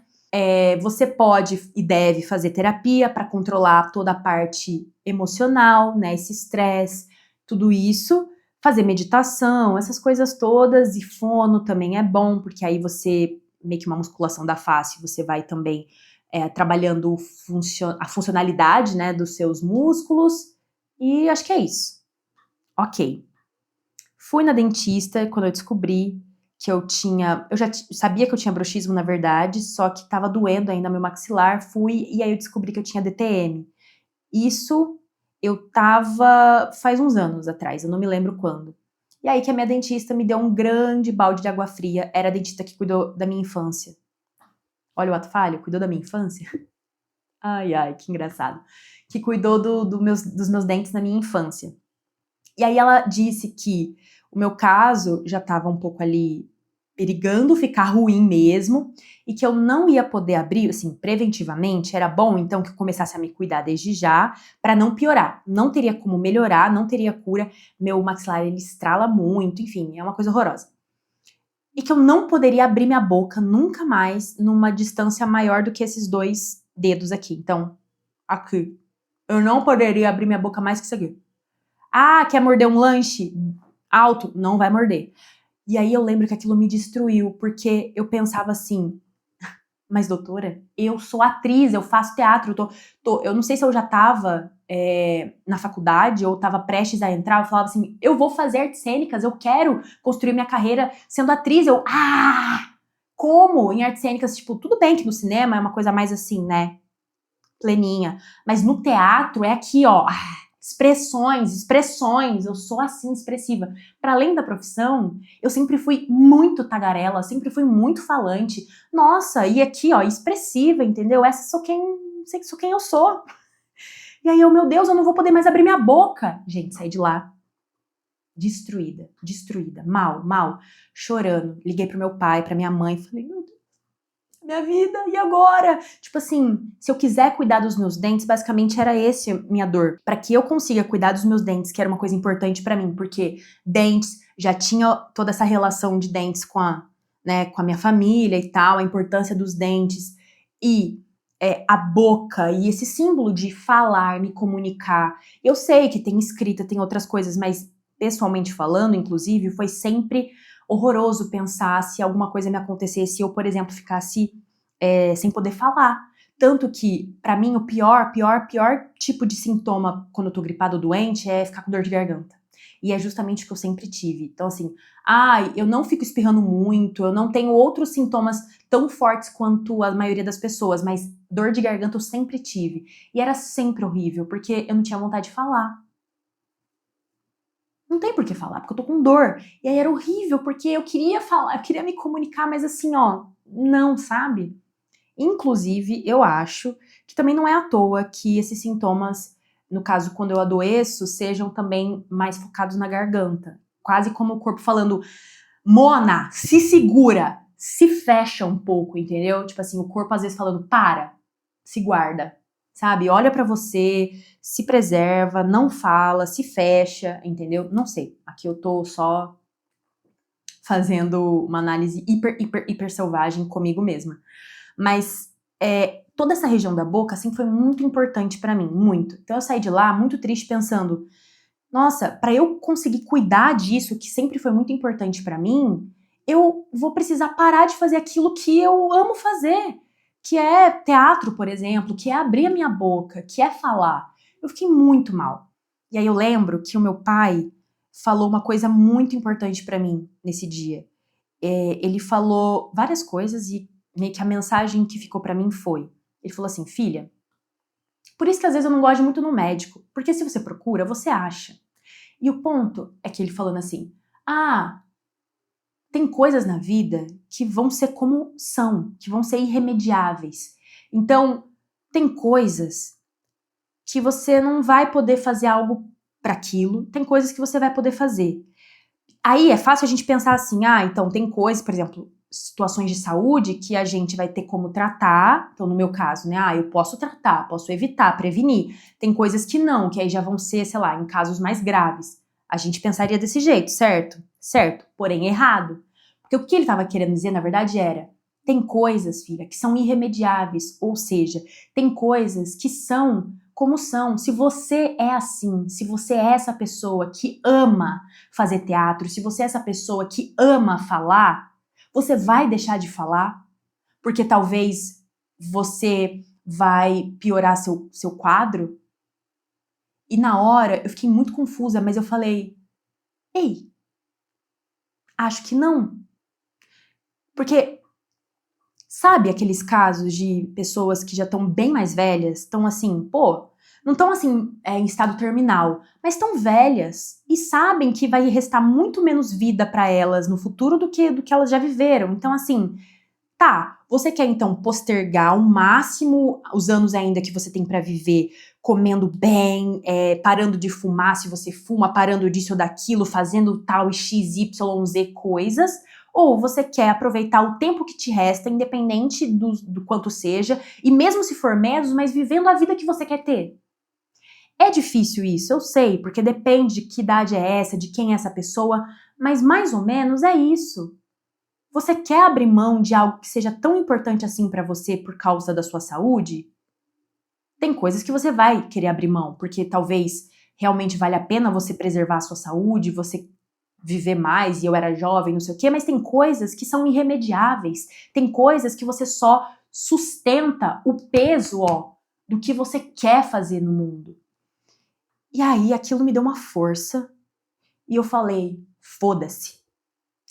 Você pode e deve fazer terapia para controlar toda a parte emocional, né, esse estresse, tudo isso, fazer meditação, essas coisas todas, e fono também é bom, porque aí você, meio que uma musculação da face, você vai também trabalhando a funcionalidade, né, dos seus músculos, e acho que é isso. Ok. Fui na dentista quando eu descobri que eu já sabia que eu tinha bruxismo, na verdade, só que tava doendo ainda meu maxilar, fui e aí eu descobri que eu tinha DTM. Isso eu tava faz uns anos atrás, eu não me lembro quando. E aí que a minha dentista me deu um grande balde de água fria, era a dentista que cuidou da minha infância. Olha o ato falho, cuidou da minha infância? Ai, que engraçado. Que cuidou dos meus dentes na minha infância. E aí ela disse que o meu caso já estava um pouco ali perigando ficar ruim mesmo, e que eu não ia poder abrir, assim, preventivamente, era bom então que eu começasse a me cuidar desde já, para não piorar. Não teria como melhorar, não teria cura, meu maxilar ele estrala muito, enfim, é uma coisa horrorosa. E que eu não poderia abrir minha boca nunca mais numa distância maior do que esses 2 dedos aqui. Então, aqui. Eu não poderia abrir minha boca mais que isso aqui. Ah, quer morder um lanche alto? Não vai morder. E aí eu lembro que aquilo me destruiu, porque eu pensava assim, mas doutora, eu sou atriz, eu faço teatro, eu não sei se eu já tava na faculdade ou tava prestes a entrar, eu falava assim, eu vou fazer artes cênicas, eu quero construir minha carreira sendo atriz, como? Em artes cênicas, tipo, tudo bem que no cinema é uma coisa mais assim, né, pleninha, mas no teatro é aqui, ó, expressões, eu sou assim, expressiva. Para além da profissão, eu sempre fui muito tagarela, sempre fui muito falante. Nossa, e aqui, ó, expressiva, entendeu? Sou quem eu sou. E aí meu Deus, eu não vou poder mais abrir minha boca. Gente, saí de lá destruída, mal, chorando. Liguei pro meu pai, pra minha mãe, falei, meu Deus, minha vida, e agora? Tipo assim, se eu quiser cuidar dos meus dentes, basicamente era esse minha dor. Pra que eu consiga cuidar dos meus dentes, que era uma coisa importante pra mim, porque dentes, já tinha toda essa relação de dentes com a minha família e tal, a importância dos dentes, e a boca, e esse símbolo de falar, me comunicar. Eu sei que tem escrita, tem outras coisas, mas pessoalmente falando, inclusive, foi sempre horroroso pensar se alguma coisa me acontecesse, se eu, por exemplo, ficasse sem poder falar. Tanto que, pra mim, o pior tipo de sintoma quando eu tô gripada ou doente é ficar com dor de garganta. E é justamente o que eu sempre tive. Então, assim, eu não fico espirrando muito, eu não tenho outros sintomas tão fortes quanto a maioria das pessoas, mas dor de garganta eu sempre tive. E era sempre horrível, porque eu não tinha vontade de falar. Não tem por que falar, porque eu tô com dor. E aí era horrível, porque eu queria falar, eu queria me comunicar, mas assim, não, sabe? Inclusive, eu acho que também não é à toa que esses sintomas, no caso, quando eu adoeço, sejam também mais focados na garganta. Quase como o corpo falando, Mona, se segura, se fecha um pouco, entendeu? Tipo assim, o corpo às vezes falando, para, se guarda, sabe? Olha pra você, se preserva, não fala, se fecha, entendeu? Não sei, aqui eu tô só fazendo uma análise hiper selvagem comigo mesma. Mas toda essa região da boca sempre foi muito importante pra mim, muito. Então eu saí de lá muito triste pensando, nossa, pra eu conseguir cuidar disso, que sempre foi muito importante pra mim, eu vou precisar parar de fazer aquilo que eu amo fazer, que é teatro, por exemplo, que é abrir a minha boca, que é falar. Eu fiquei muito mal. E aí eu lembro que o meu pai falou uma coisa muito importante pra mim nesse dia. Ele falou várias coisas e meio que a mensagem que ficou pra mim foi, ele falou assim, filha, por isso que às vezes eu não gosto muito no médico, porque se você procura, você acha. E o ponto é que ele falando assim, tem coisas na vida que vão ser como são, que vão ser irremediáveis. Então, tem coisas que você não vai poder fazer algo para aquilo, tem coisas que você vai poder fazer. Aí é fácil a gente pensar assim, então tem coisas, por exemplo, situações de saúde que a gente vai ter como tratar, então no meu caso, né, eu posso tratar, posso evitar, prevenir. Tem coisas que não, que aí já vão ser, sei lá, em casos mais graves. A gente pensaria desse jeito, certo? Certo, porém errado. Porque o que ele estava querendo dizer, na verdade, era, tem coisas, filha, que são irremediáveis, ou seja, tem coisas que são como são. Se você é assim, se você é essa pessoa que ama fazer teatro, se você é essa pessoa que ama falar, você vai deixar de falar? Porque talvez você vai piorar seu quadro? E na hora eu fiquei muito confusa, mas eu falei, ei, acho que não. Porque, sabe aqueles casos de pessoas que já estão bem mais velhas, estão assim, não estão assim em estado terminal, mas estão velhas e sabem que vai restar muito menos vida para elas no futuro do que elas já viveram. Então, assim, você quer então postergar ao máximo os anos ainda que você tem para viver, comendo bem, parando de fumar se você fuma, parando disso ou daquilo, fazendo tal XYZ coisas, ou você quer aproveitar o tempo que te resta, independente do quanto seja, e mesmo se for menos, mas vivendo a vida que você quer ter? É difícil isso, eu sei, porque depende de que idade é essa, de quem é essa pessoa, mas mais ou menos é isso. Você quer abrir mão de algo que seja tão importante assim pra você por causa da sua saúde? Tem coisas que você vai querer abrir mão, porque talvez realmente vale a pena você preservar a sua saúde, você viver mais, e eu era jovem, não sei o quê, mas tem coisas que são irremediáveis. Tem coisas que você só sustenta o peso, do que você quer fazer no mundo. E aí aquilo me deu uma força e eu falei, foda-se.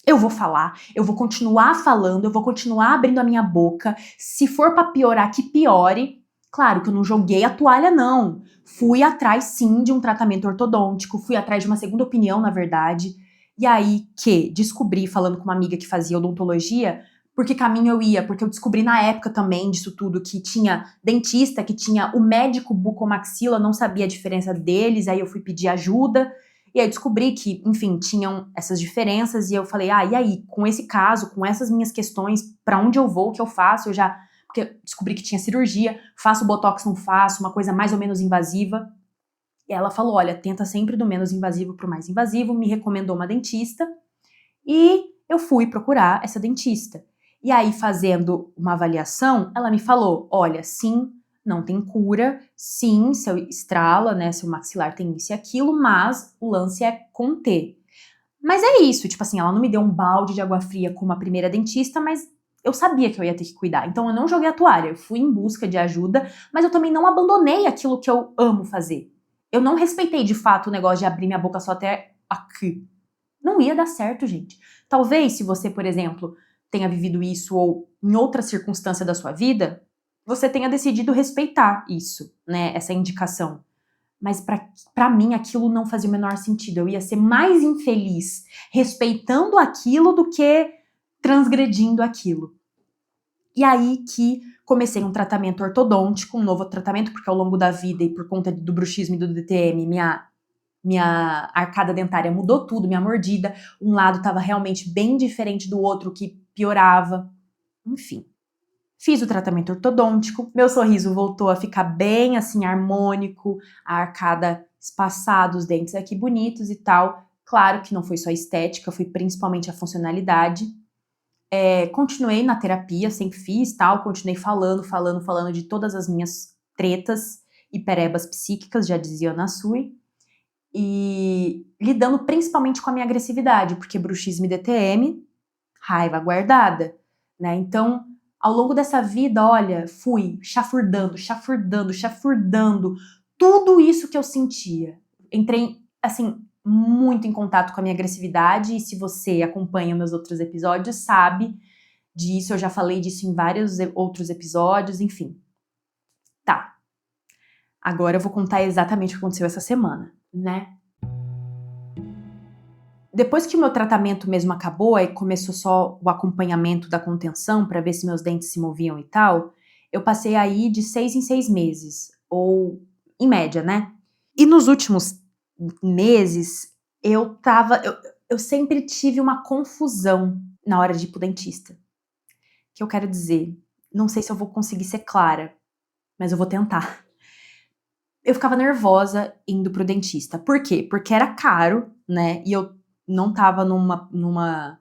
Eu vou falar, eu vou continuar falando, eu vou continuar abrindo a minha boca. Se for pra piorar, que piore. Claro que eu não joguei a toalha, não. Fui atrás, sim, de um tratamento ortodôntico, fui atrás de uma segunda opinião, na verdade. E aí que descobri, falando com uma amiga que fazia odontologia, por que caminho eu ia, porque eu descobri na época também disso tudo que tinha dentista, que tinha o médico bucomaxila, eu não sabia a diferença deles, aí eu fui pedir ajuda. E aí descobri que, enfim, tinham essas diferenças e eu falei, e aí, com esse caso, com essas minhas questões, pra onde eu vou, o que eu faço, porque eu descobri que tinha cirurgia, faço botox, não faço, uma coisa mais ou menos invasiva. E ela falou, olha, tenta sempre do menos invasivo pro mais invasivo, me recomendou uma dentista e eu fui procurar essa dentista. E aí, fazendo uma avaliação, ela me falou, olha, sim, não tem cura, sim, seu estrala, né, seu maxilar tem isso e aquilo, mas o lance é conter. Mas é isso, tipo assim, ela não me deu um balde de água fria como a primeira dentista, mas eu sabia que eu ia ter que cuidar. Então eu não joguei a toalha, eu fui em busca de ajuda, mas eu também não abandonei aquilo que eu amo fazer. Eu não respeitei de fato o negócio de abrir minha boca só até aqui. Não ia dar certo, gente. Talvez se você, por exemplo, tenha vivido isso ou em outra circunstância da sua vida, você tenha decidido respeitar isso, né, essa indicação. Mas pra mim aquilo não fazia o menor sentido. Eu ia ser mais infeliz respeitando aquilo do que transgredindo aquilo. E aí que comecei um tratamento ortodôntico, um novo tratamento, porque ao longo da vida e por conta do bruxismo e do DTM, minha arcada dentária mudou tudo, minha mordida, um lado estava realmente bem diferente do outro, que piorava. Enfim, fiz o tratamento ortodôntico, meu sorriso voltou a ficar bem assim harmônico, a arcada espaçada, os dentes aqui bonitos e tal. Claro que não foi só estética, foi principalmente a funcionalidade. Continuei na terapia, sempre fiz tal, continuei falando de todas as minhas tretas e perebas psíquicas, já dizia Ana Sui, e lidando principalmente com a minha agressividade, porque bruxismo e DTM, raiva guardada, né? Então, ao longo dessa vida, olha, fui chafurdando tudo isso que eu sentia. Entrei, assim, muito em contato com a minha agressividade, e se você acompanha meus outros episódios, sabe disso, eu já falei disso em vários outros episódios, enfim. Tá. Agora eu vou contar exatamente o que aconteceu essa semana, né? Depois que o meu tratamento mesmo acabou, aí começou só o acompanhamento da contenção para ver se meus dentes se moviam e tal, eu passei aí de 6 em 6 meses, ou em média, né? E nos últimos meses, eu sempre tive uma confusão na hora de ir pro dentista. Que eu quero dizer, não sei se eu vou conseguir ser clara, mas eu vou tentar. Eu ficava nervosa indo pro dentista. Por quê? Porque era caro, né? E eu não tava numa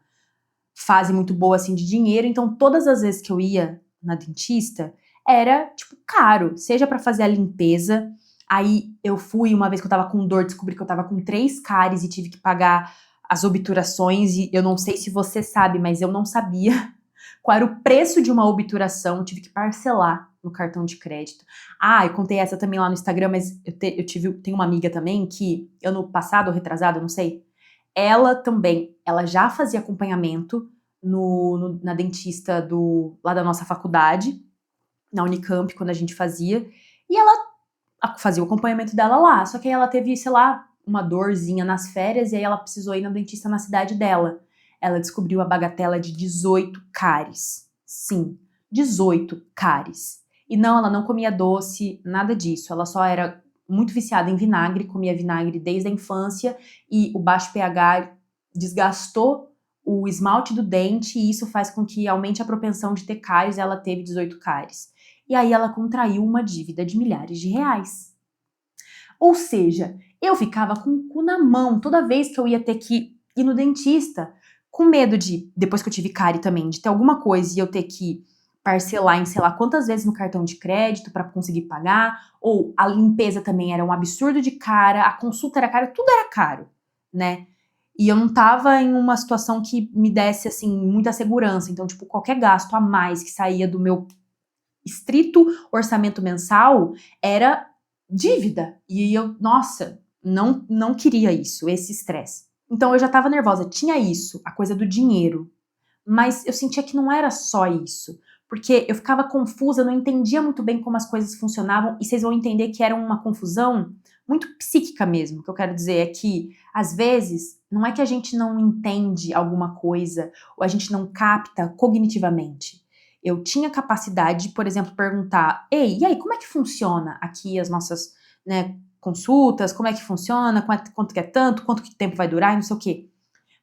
fase muito boa assim de dinheiro, então todas as vezes que eu ia na dentista era tipo caro, seja pra fazer a limpeza. Aí eu fui uma vez que eu tava com dor, descobri que eu tava com 3 cáries e tive que pagar as obturações, e eu não sei se você sabe, mas eu não sabia qual era o preço de uma obturação, eu tive que parcelar no cartão de crédito. Eu contei essa também lá no Instagram, mas tenho uma amiga também que, ano passado ou retrasado, não sei, ela já fazia acompanhamento na dentista lá da nossa faculdade, na Unicamp, quando a gente fazia, e ela fazia o acompanhamento dela lá, só que aí ela teve, sei lá, uma dorzinha nas férias, e aí ela precisou ir na dentista na cidade dela. Ela descobriu a bagatela de 18 cáries. Sim, 18 cáries. E não, ela não comia doce, nada disso. Ela só era muito viciada em vinagre, comia vinagre desde a infância, e o baixo pH desgastou o esmalte do dente, e isso faz com que aumente a propensão de ter cáries, e ela teve 18 cáries. E aí ela contraiu uma dívida de milhares de reais. Ou seja, eu ficava com o cu na mão toda vez que eu ia ter que ir no dentista, com medo de, depois que eu tive cárie também, de ter alguma coisa e eu ter que parcelar em sei lá quantas vezes no cartão de crédito para conseguir pagar, ou a limpeza também era um absurdo de cara, a consulta era cara, tudo era caro, né? E eu não tava em uma situação que me desse, assim, muita segurança. Então, tipo, qualquer gasto a mais que saía do meu estrito orçamento mensal era dívida. E eu, nossa, não queria isso, esse estresse. Então eu já tava nervosa. Tinha isso, a coisa do dinheiro. Mas eu sentia que não era só isso. Porque eu ficava confusa, não entendia muito bem como as coisas funcionavam. E vocês vão entender que era uma confusão muito psíquica mesmo. O que eu quero dizer é que, às vezes, não é que a gente não entende alguma coisa ou a gente não capta cognitivamente. Eu tinha capacidade de, por exemplo, perguntar: ei, e aí, como é que funciona aqui as nossas, né, consultas, como é que funciona, quanto que é tanto, quanto que tempo vai durar e não sei o quê.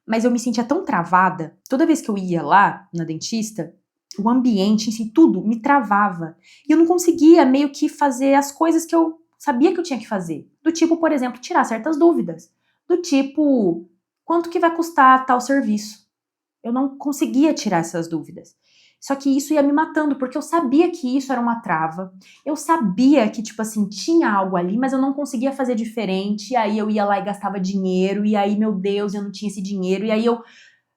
Mas eu me sentia tão travada, toda vez que eu ia lá na dentista, o ambiente, enfim, tudo me travava. E eu não conseguia meio que fazer as coisas que eu sabia que eu tinha que fazer. Do tipo, por exemplo, tirar certas dúvidas. Do tipo, quanto que vai custar tal serviço? Eu não conseguia tirar essas dúvidas. Só que isso ia me matando, porque eu sabia que isso era uma trava. Eu sabia que, tipo assim, tinha algo ali, mas eu não conseguia fazer diferente. E aí eu ia lá e gastava dinheiro. E aí, meu Deus, eu não tinha esse dinheiro. E aí eu,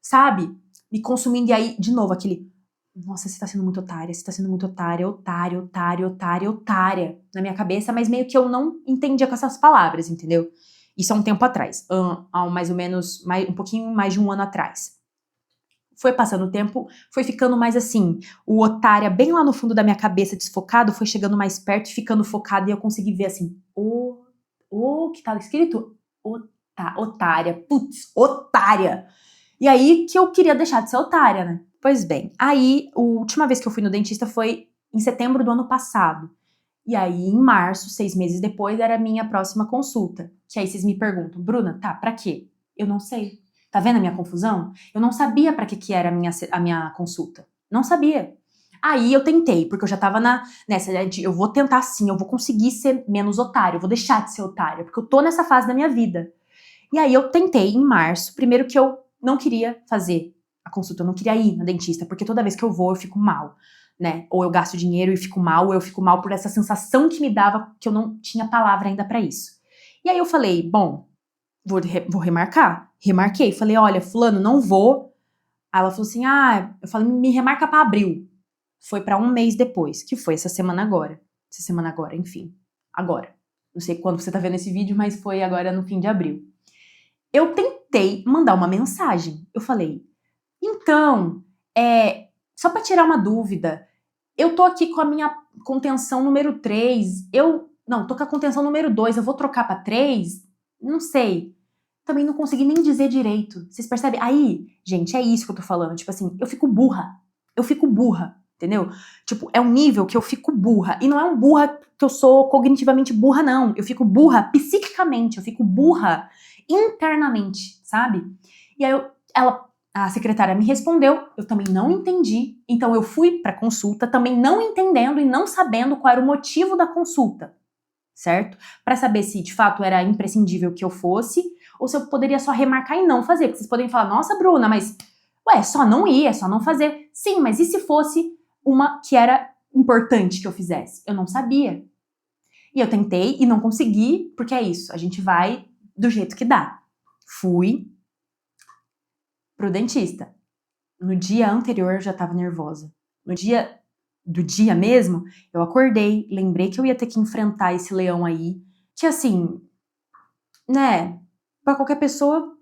sabe, me consumindo. E aí, de novo, aquele... Nossa, você tá sendo muito otária, você tá sendo muito otária, otária, otária, otária, otária. Na minha cabeça, mas meio que eu não entendia com essas palavras, entendeu? Isso há um tempo atrás. Há mais ou menos, um pouquinho mais de um ano atrás. Foi passando o tempo, foi ficando mais assim, o otária bem lá no fundo da minha cabeça, desfocado, foi chegando mais perto, ficando focado, e eu consegui ver assim, que tá escrito? Otária, putz, otária. E aí que eu queria deixar de ser otária, né? Pois bem, aí a última vez que eu fui no dentista foi em setembro do ano passado. E aí, em março, 6 meses depois, era a minha próxima consulta. Que aí vocês me perguntam, Bruna, tá, pra quê? Eu não sei. Tá vendo a minha confusão? Eu não sabia pra que era a minha consulta. Não sabia. Aí eu tentei, porque eu já tava nessa, eu vou tentar sim, eu vou conseguir ser menos otário, eu vou deixar de ser otária, porque eu tô nessa fase da minha vida. E aí eu tentei em março, primeiro que eu não queria fazer a consulta, eu não queria ir na dentista, porque toda vez que eu vou eu fico mal, né? Ou eu gasto dinheiro e fico mal, ou eu fico mal por essa sensação que me dava que eu não tinha palavra ainda pra isso. E aí eu falei, bom, vou remarcar. Remarquei, falei, olha, fulano, não vou. Aí ela falou assim, eu falei, me remarca pra abril. Foi pra um mês depois, que foi essa semana agora. Enfim, agora. Não sei quando você tá vendo esse vídeo, mas foi agora no fim de abril. Eu tentei mandar uma mensagem. Eu falei, então, só pra tirar uma dúvida, eu tô aqui com a minha contenção número 3, tô com a contenção número 2, eu vou trocar pra 3? Não sei. Também não consegui nem dizer direito. Vocês percebem? Aí, gente, é isso que eu tô falando. Tipo assim, eu fico burra. Entendeu? Tipo, é um nível que eu fico burra. E não é um burra que eu sou cognitivamente burra, não. Eu fico burra psiquicamente. Eu fico burra internamente, sabe? E aí, a secretária me respondeu. Eu também não entendi. Então, eu fui pra consulta também não entendendo e não sabendo qual era o motivo da consulta. Certo? Pra saber se, de fato, era imprescindível que eu fosse ou se eu poderia só remarcar e não fazer. Porque vocês podem falar, nossa, Bruna, mas só não ir, é só não fazer. Sim, mas e se fosse uma que era importante que eu fizesse? Eu não sabia. E eu tentei e não consegui, porque é isso, a gente vai do jeito que dá. Fui pro dentista. No dia anterior eu já tava nervosa. No dia do dia mesmo, eu acordei, lembrei que eu ia ter que enfrentar esse leão aí, que assim, né, pra qualquer pessoa,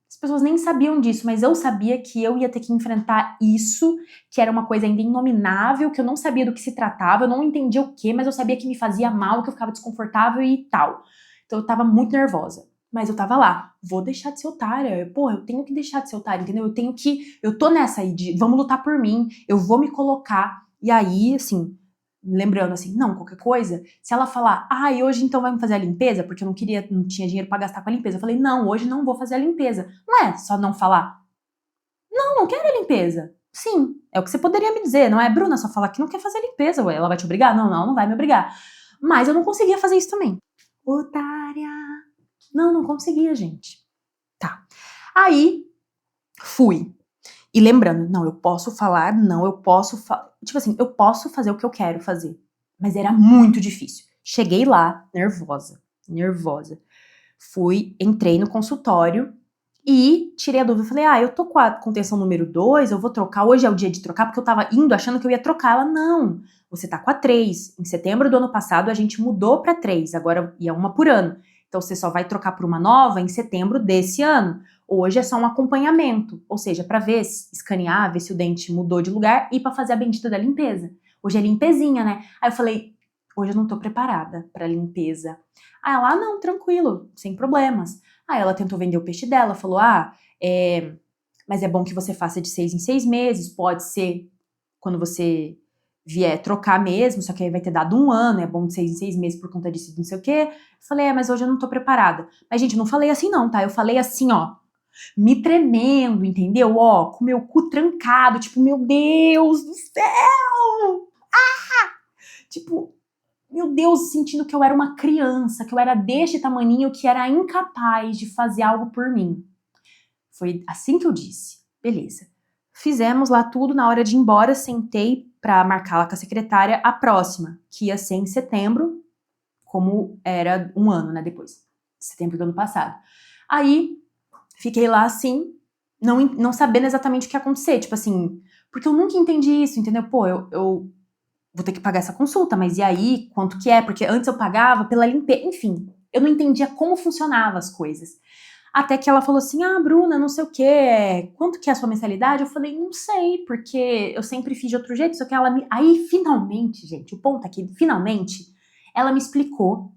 as pessoas nem sabiam disso, mas eu sabia que eu ia ter que enfrentar isso, que era uma coisa ainda inominável, que eu não sabia do que se tratava, eu não entendia o que, mas eu sabia que me fazia mal, que eu ficava desconfortável e tal. Então eu tava muito nervosa. Mas eu tava lá, vou deixar de ser otária, porra, eu tenho que deixar de ser otária, entendeu? Eu tô nessa aí de, vamos lutar por mim, eu vou me colocar, e aí, assim, lembrando assim, não, qualquer coisa, se ela falar, e hoje então vai me fazer a limpeza, porque eu não tinha dinheiro pra gastar com a limpeza, eu falei, não, hoje não vou fazer a limpeza. Não é só não falar, não quero a limpeza. Sim, é o que você poderia me dizer, não é, Bruna, só falar que não quer fazer a limpeza, ué, ela vai te obrigar? Não vai me obrigar. Mas eu não conseguia fazer isso também. Otária! Não conseguia, gente. Tá. Aí, fui. E lembrando, não, eu posso falar, não, eu posso... Tipo assim, eu posso fazer o que eu quero fazer. Mas era muito difícil. Cheguei lá, nervosa. Entrei no consultório e tirei a dúvida. Falei, eu tô com a contenção número 2, eu vou trocar. Hoje é o dia de trocar, porque eu tava indo achando que eu ia trocar. Ela, não, você tá com a 3. Em setembro do ano passado, a gente mudou pra 3. Agora ia uma por ano. Então, você só vai trocar por uma nova em setembro desse ano. Hoje é só um acompanhamento, ou seja, para ver, escanear, ver se o dente mudou de lugar e para fazer a bendita da limpeza. Hoje é limpezinha, né? Aí eu falei, hoje eu não tô preparada para limpeza. Aí ela, não, tranquilo, sem problemas. Aí ela tentou vender o peixe dela, falou, mas é bom que você faça de 6 em 6 meses, pode ser quando você vier trocar mesmo, só que aí vai ter dado 1 ano, é bom de 6 em 6 meses por conta disso, não sei o quê. Eu falei, mas hoje eu não tô preparada. Mas, gente, eu não falei assim não, tá? Eu falei assim, ó, me tremendo, entendeu? Ó, com meu cu trancado, tipo, meu Deus do céu! Tipo, meu Deus, sentindo que eu era uma criança, que eu era deste tamaninho, que era incapaz de fazer algo por mim. Foi assim que eu disse. Beleza. Fizemos lá tudo, na hora de ir embora, sentei pra marcar lá com a secretária a próxima, que ia ser em setembro, como era 1 ano, né, depois. Setembro do ano passado. Aí, fiquei lá assim, não sabendo exatamente o que ia acontecer, tipo assim, porque eu nunca entendi isso, entendeu? Pô, eu vou ter que pagar essa consulta, mas e aí, quanto que é? Porque antes eu pagava pela limpeza, enfim, eu não entendia como funcionavam as coisas. Até que ela falou assim, Bruna, não sei o que, quanto que é a sua mensalidade? Eu falei, não sei, porque eu sempre fiz de outro jeito, só que ela me... Aí, finalmente, gente, o ponto aqui, finalmente, ela me explicou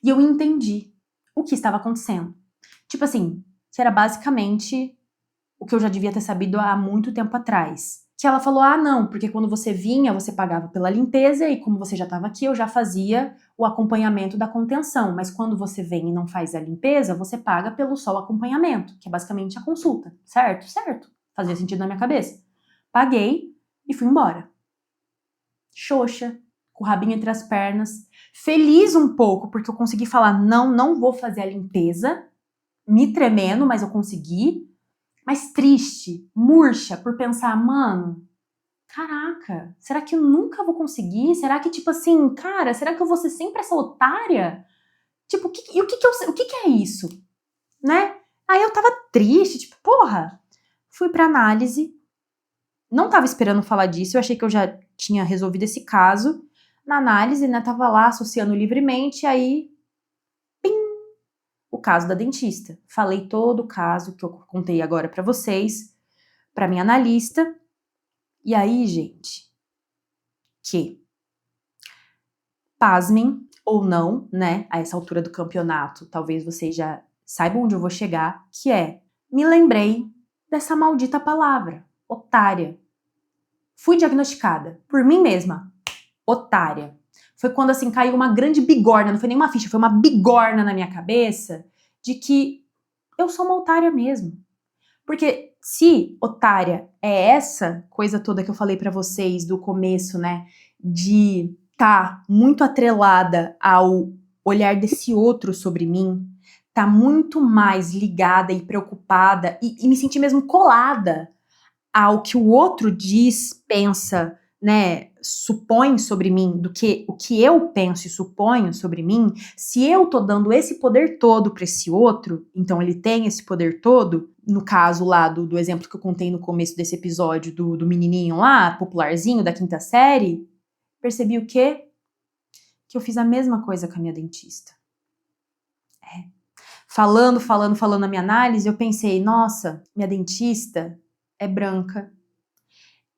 e eu entendi o que estava acontecendo. Tipo assim, que era basicamente o que eu já devia ter sabido há muito tempo atrás. Que ela falou, não, porque quando você vinha, você pagava pela limpeza e como você já estava aqui, eu já fazia o acompanhamento da contenção. Mas quando você vem e não faz a limpeza, você paga pelo só o acompanhamento, que é basicamente a consulta, certo? Certo. Fazia sentido na minha cabeça. Paguei e fui embora. Xoxa, com o rabinho entre as pernas, feliz um pouco, porque eu consegui falar, não vou fazer a limpeza, me tremendo, mas eu consegui. Mas triste, murcha, por pensar, mano, caraca, será que eu nunca vou conseguir? Será que, tipo assim, cara, será que eu vou ser sempre essa otária? Tipo, o que que é isso? Né? Aí eu tava triste, tipo, porra. Fui pra análise, não tava esperando falar disso, eu achei que eu já tinha resolvido esse caso. Na análise, né, tava lá associando livremente, aí o caso da dentista. Falei todo o caso que eu contei agora pra vocês, pra minha analista. E aí, gente, que, pasmem ou não, né, a essa altura do campeonato, talvez vocês já saibam onde eu vou chegar, que é, me lembrei dessa maldita palavra, otária. Fui diagnosticada por mim mesma, otária. Foi quando, assim, caiu uma grande bigorna, não foi nenhuma ficha, foi uma bigorna na minha cabeça de que eu sou uma otária mesmo. Porque se otária é essa coisa toda que eu falei pra vocês do começo, né, de tá muito atrelada ao olhar desse outro sobre mim, tá muito mais ligada e preocupada e me sentir mesmo colada ao que o outro diz, pensa, né, supõe sobre mim, do que o que eu penso e suponho sobre mim, se eu tô dando esse poder todo para esse outro, então ele tem esse poder todo, no caso lá do exemplo que eu contei no começo desse episódio do menininho lá, popularzinho da 5ª série, percebi o quê? Que eu fiz a mesma coisa com a minha dentista. Falando na minha análise, eu pensei, nossa, minha dentista é branca,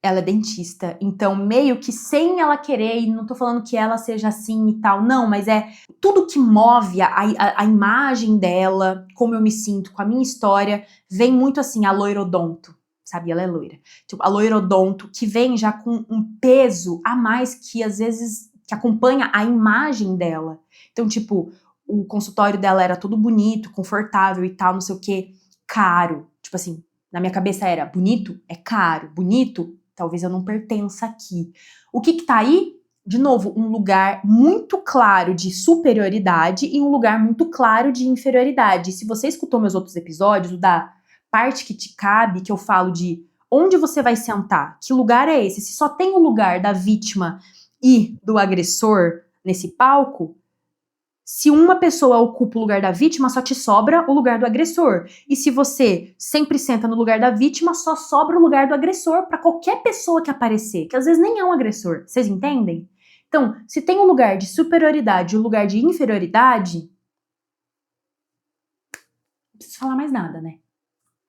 ela é dentista, então meio que sem ela querer, e não tô falando que ela seja assim e tal, não, mas é tudo que move a imagem dela, como eu me sinto com a minha história, vem muito assim, a loirodonto, sabe, ela é loira, tipo, a loirodonto que vem já com um peso a mais que às vezes, que acompanha a imagem dela, então tipo, o consultório dela era todo bonito, confortável e tal, não sei o que, caro, tipo assim, na minha cabeça era, bonito é caro, bonito talvez eu não pertença aqui. O que tá aí? De novo, um lugar muito claro de superioridade e um lugar muito claro de inferioridade. Se você escutou meus outros episódios, o da parte que te cabe, que eu falo de onde você vai sentar, que lugar é esse? Se só tem o lugar da vítima e do agressor nesse palco, se uma pessoa ocupa o lugar da vítima, só te sobra o lugar do agressor. E se você sempre senta no lugar da vítima, só sobra o lugar do agressor para qualquer pessoa que aparecer, que às vezes nem é um agressor. Vocês entendem? Então, se tem um lugar de superioridade e um lugar de inferioridade, não preciso falar mais nada, né?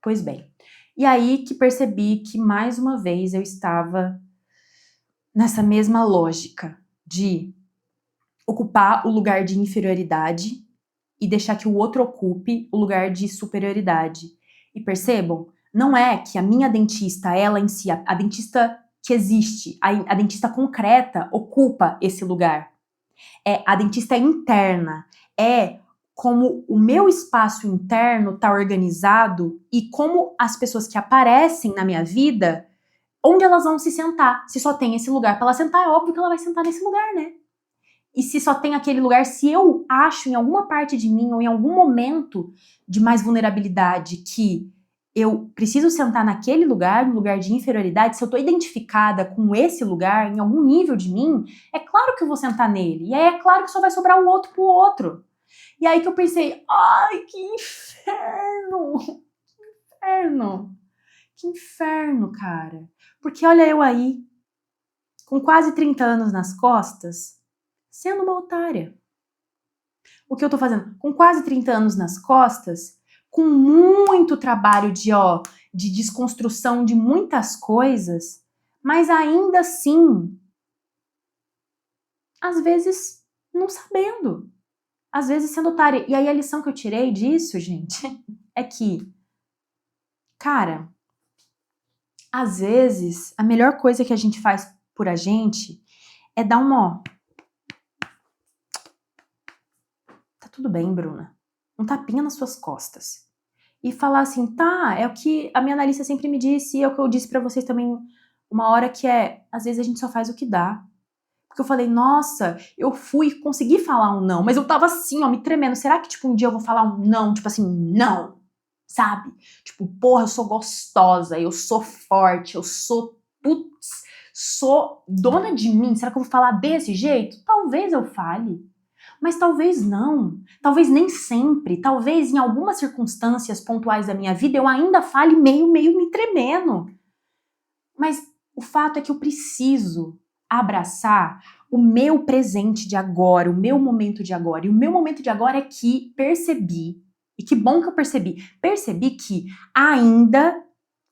Pois bem. E aí que percebi que mais uma vez eu estava nessa mesma lógica de ocupar o lugar de inferioridade e deixar que o outro ocupe o lugar de superioridade. E percebam, não é que a minha dentista, ela em si, a dentista que existe. A dentista concreta ocupa esse lugar. A dentista interna. É como o meu espaço interno está organizado e como as pessoas que aparecem na minha vida, onde elas vão se sentar. Se só tem esse lugar para ela sentar, é óbvio que ela vai sentar nesse lugar, né? E se só tem aquele lugar, se eu acho em alguma parte de mim ou em algum momento de mais vulnerabilidade que eu preciso sentar naquele lugar, no lugar de inferioridade, se eu tô identificada com esse lugar, em algum nível de mim, é claro que eu vou sentar nele. E aí é claro que só vai sobrar o outro pro outro. E aí que eu pensei, ai, que inferno! Que inferno! Que inferno, cara. Porque olha eu aí, com quase 30 anos nas costas, sendo uma otária. O que eu tô fazendo? Com quase 30 anos nas costas, com muito trabalho de desconstrução de muitas coisas, mas ainda assim, às vezes não sabendo, às vezes sendo otária. E aí a lição que eu tirei disso, gente, é que, cara, às vezes a melhor coisa que a gente faz por a gente é dar uma, tá tudo bem, Bruna, um tapinha nas suas costas. E falar assim, tá, é o que a minha analista sempre me disse, e é o que eu disse pra vocês também uma hora, que às vezes a gente só faz o que dá. Porque eu falei, nossa, eu consegui falar um não, mas eu tava assim, ó, me tremendo. Será que, tipo, um dia eu vou falar um não, tipo assim, não, sabe? Tipo, porra, eu sou gostosa, eu sou forte, eu sou, putz, sou dona de mim. Será que eu vou falar desse jeito? Talvez eu fale. Mas talvez não, talvez nem sempre, talvez em algumas circunstâncias pontuais da minha vida eu ainda fale meio me tremendo. Mas o fato é que eu preciso abraçar o meu presente de agora, o meu momento de agora. E o meu momento de agora é que percebi, e que bom que eu percebi que ainda,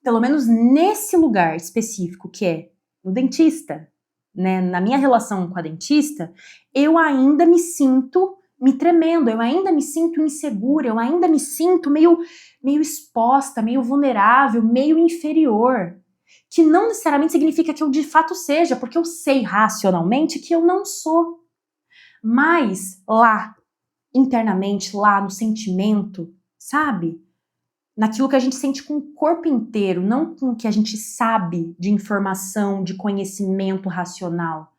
pelo menos nesse lugar específico que é no dentista, né, na minha relação com a dentista, eu ainda me sinto me tremendo, eu ainda me sinto insegura, eu ainda me sinto meio exposta, meio vulnerável, meio inferior. Que não necessariamente significa que eu de fato seja, porque eu sei racionalmente que eu não sou. Mas lá, internamente, lá no sentimento, sabe? Naquilo que a gente sente com o corpo inteiro, não com o que a gente sabe de informação, de conhecimento racional.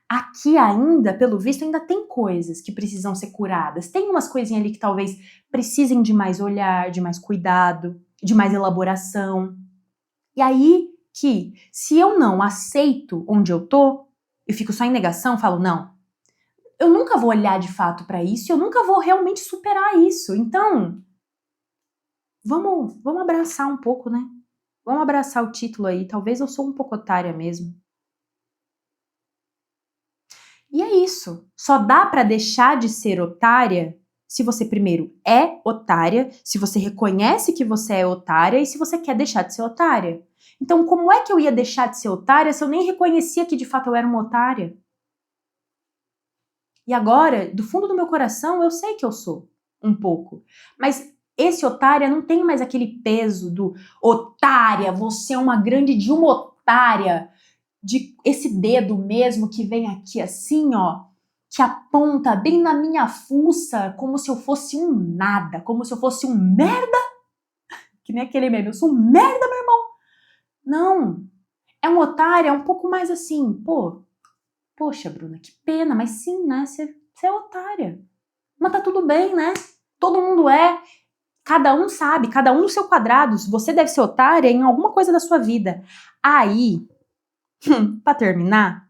Aqui ainda, pelo visto, ainda tem coisas que precisam ser curadas. Tem umas coisinhas ali que talvez precisem de mais olhar, de mais cuidado, de mais elaboração. E aí que, se eu não aceito onde eu tô, eu fico só em negação, falo, não, eu nunca vou olhar de fato pra isso, eu nunca vou realmente superar isso. Então, vamos abraçar um pouco, né? Vamos abraçar o título aí. Talvez eu sou um pouco otária mesmo. E é isso. Só dá pra deixar de ser otária se você primeiro é otária, se você reconhece que você é otária e se você quer deixar de ser otária. Então, como é que eu ia deixar de ser otária se eu nem reconhecia que de fato eu era uma otária? E agora, do fundo do meu coração, eu sei que eu sou um pouco. Mas esse otária não tem mais aquele peso do otária, você é uma grande de uma otária, de esse dedo mesmo que vem aqui assim, ó, que aponta bem na minha fuça, como se eu fosse um nada, como se eu fosse um merda, que nem aquele meme, eu sou um merda, meu irmão. Não, é um otário, é um pouco mais assim, poxa, Bruna, que pena, mas sim, né, você é otária. Mas tá tudo bem, né? Todo mundo é, cada um sabe, cada um no seu quadrado, você deve ser otária em alguma coisa da sua vida. Aí, pra terminar,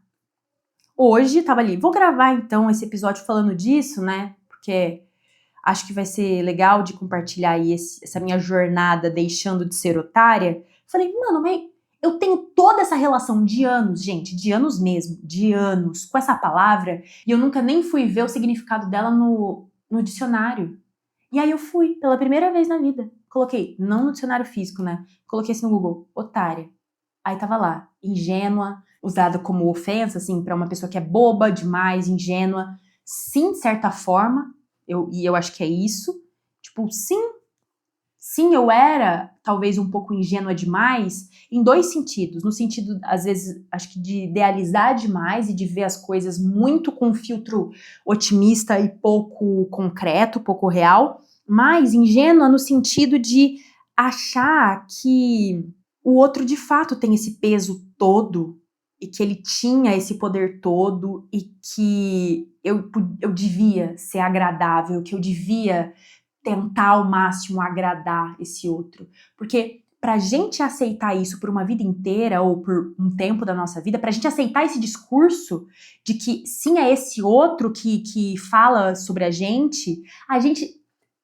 hoje tava ali, vou gravar então esse episódio falando disso, né? Porque acho que vai ser legal de compartilhar aí essa minha jornada deixando de ser otária. Falei, mano, mas eu tenho toda essa relação de anos, gente, de anos mesmo, de anos, com essa palavra, e eu nunca nem fui ver o significado dela no dicionário. E aí eu fui, pela primeira vez na vida. Coloquei, não no dicionário físico, né? Coloquei assim no Google, otária. Aí tava lá, ingênua, usada como ofensa, assim, pra uma pessoa que é boba demais, ingênua. Sim, de certa forma, eu acho que é isso. Tipo, sim, sim, eu era talvez um pouco ingênua demais em 2 sentidos. No sentido, às vezes, acho que de idealizar demais e de ver as coisas muito com um filtro otimista e pouco concreto, pouco real, mas ingênua no sentido de achar que o outro de fato tem esse peso todo e que ele tinha esse poder todo e que eu devia ser agradável, que eu devia tentar ao máximo agradar esse outro. Porque pra gente aceitar isso por uma vida inteira ou por um tempo da nossa vida, pra gente aceitar esse discurso de que sim, é esse outro que fala sobre a gente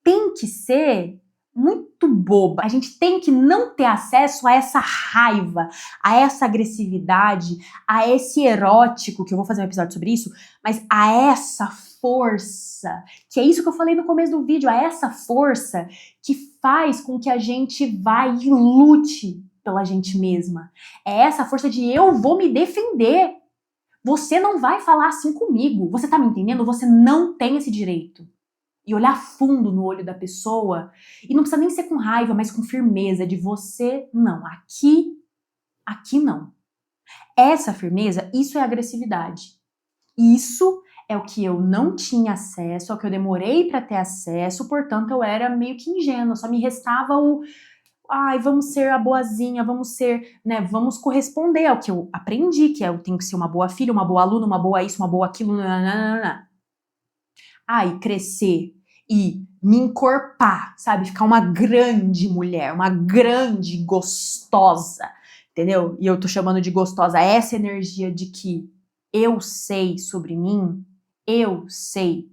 tem que ser muito boba. A gente tem que não ter acesso a essa raiva, a essa agressividade, a esse erótico, que eu vou fazer um episódio sobre isso, mas a essa força, que é isso que eu falei no começo do vídeo, a essa força que faz com que a gente vá e lute pela gente mesma. É essa força de eu vou me defender. Você não vai falar assim comigo. Você tá me entendendo? Você não tem esse direito. E olhar fundo no olho da pessoa, e não precisa nem ser com raiva, mas com firmeza, de você, não, aqui não. Essa firmeza, isso é agressividade. Isso é o que eu não tinha acesso, é o que eu demorei para ter acesso, portanto eu era meio que ingênua, só me restava ai, vamos ser a boazinha, vamos ser, né, vamos corresponder ao que eu aprendi, que eu tenho que ser uma boa filha, uma boa aluna, uma boa isso, uma boa aquilo, nananana. E crescer e me encorpar, sabe? Ficar uma grande mulher, uma grande gostosa, entendeu? E eu tô chamando de gostosa essa energia de que eu sei sobre mim, eu sei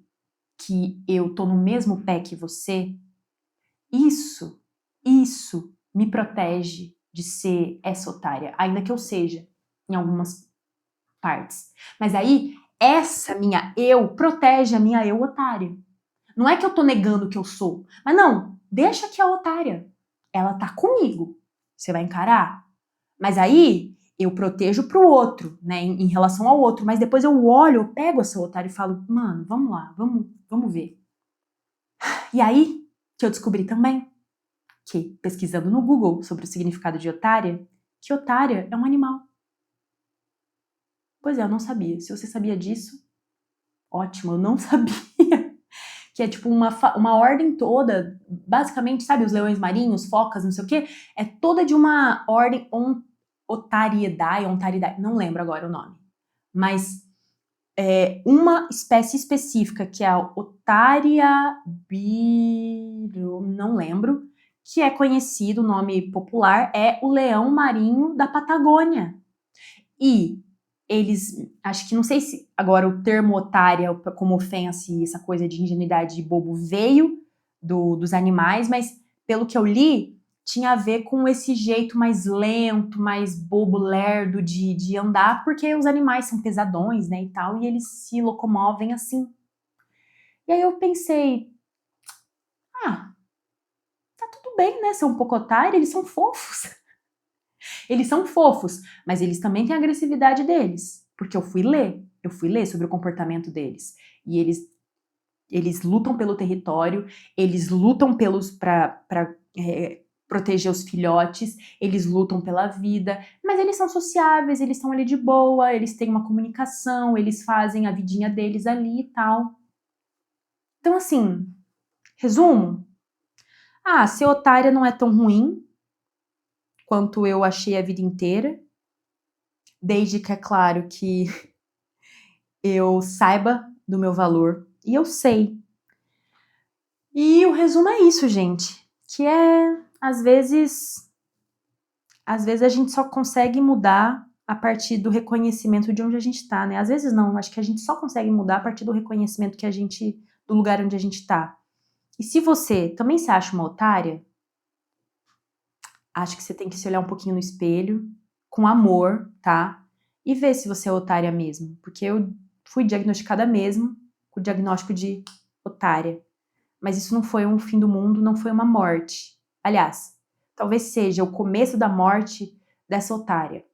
que eu tô no mesmo pé que você. Isso me protege de ser essa otária, ainda que eu seja em algumas partes. Mas aí, essa minha eu protege a minha eu otária. Não é que eu tô negando que eu sou, mas não, deixa que a otária, ela tá comigo. Você vai encarar? Mas aí, eu protejo pro outro, né, em relação ao outro, mas depois eu olho, eu pego essa otária e falo, mano, vamos lá, vamos ver. E aí, que eu descobri também, que pesquisando no Google sobre o significado de otária, que otária é um animal. Pois é, eu não sabia. Se você sabia disso, ótimo, eu não sabia. Que é tipo uma ordem toda, basicamente, sabe, os leões marinhos, focas, não sei o quê, é toda de uma ordem ontariedade, não lembro agora o nome. Mas uma espécie específica, que é a Otaria não lembro, que é conhecido, o nome popular, é o leão marinho da Patagônia. E eles, acho que não sei se agora o termo otária como ofensa e essa coisa de ingenuidade de bobo veio dos animais, mas pelo que eu li, tinha a ver com esse jeito mais lento, mais bobo, lerdo de andar, porque os animais são pesadões, né, e tal, e eles se locomovem assim. E aí eu pensei, tá tudo bem, né, ser um pouco otário, eles são fofos. Eles são fofos, mas eles também têm a agressividade deles, porque eu fui ler sobre o comportamento deles. E eles lutam pelo território, eles lutam para proteger os filhotes, eles lutam pela vida, mas eles são sociáveis, eles estão ali de boa, eles têm uma comunicação, eles fazem a vidinha deles ali e tal. Então, assim, resumo. Ser otária não é tão ruim quanto eu achei a vida inteira, desde que é claro que eu saiba do meu valor, e eu sei. E o resumo é isso, gente, que às vezes a gente só consegue mudar a partir do reconhecimento de onde a gente tá, né? Às vezes não, acho que a gente só consegue mudar a partir do reconhecimento do lugar onde a gente tá. E se você também se acha uma otária, acho que você tem que se olhar um pouquinho no espelho, com amor, tá? E ver se você é otária mesmo. Porque eu fui diagnosticada mesmo com o diagnóstico de otária. Mas isso não foi um fim do mundo, não foi uma morte. Aliás, talvez seja o começo da morte dessa otária.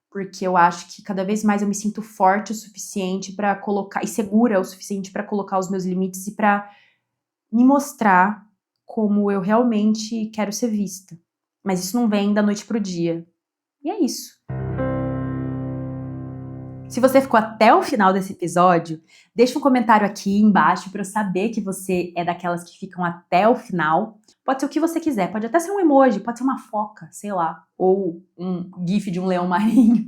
Porque eu acho que cada vez mais eu me sinto forte o suficiente para colocar, e segura o suficiente para colocar os meus limites e para me mostrar como eu realmente quero ser vista. Mas isso não vem da noite pro dia. E é isso. Se você ficou até o final desse episódio, deixa um comentário aqui embaixo para eu saber que você é daquelas que ficam até o final. Pode ser o que você quiser, pode até ser um emoji, pode ser uma foca, sei lá, ou um gif de um leão marinho,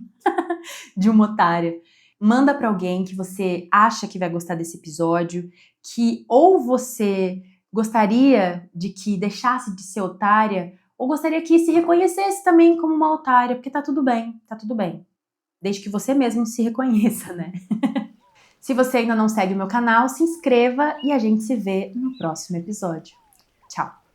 de uma otária. Manda para alguém que você acha que vai gostar desse episódio, que ou você gostaria de que deixasse de ser otária, ou gostaria que se reconhecesse também como uma otária, porque tá tudo bem, tá tudo bem. Desde que você mesmo se reconheça, né? Se você ainda não segue o meu canal, se inscreva e a gente se vê no próximo episódio. Tchau!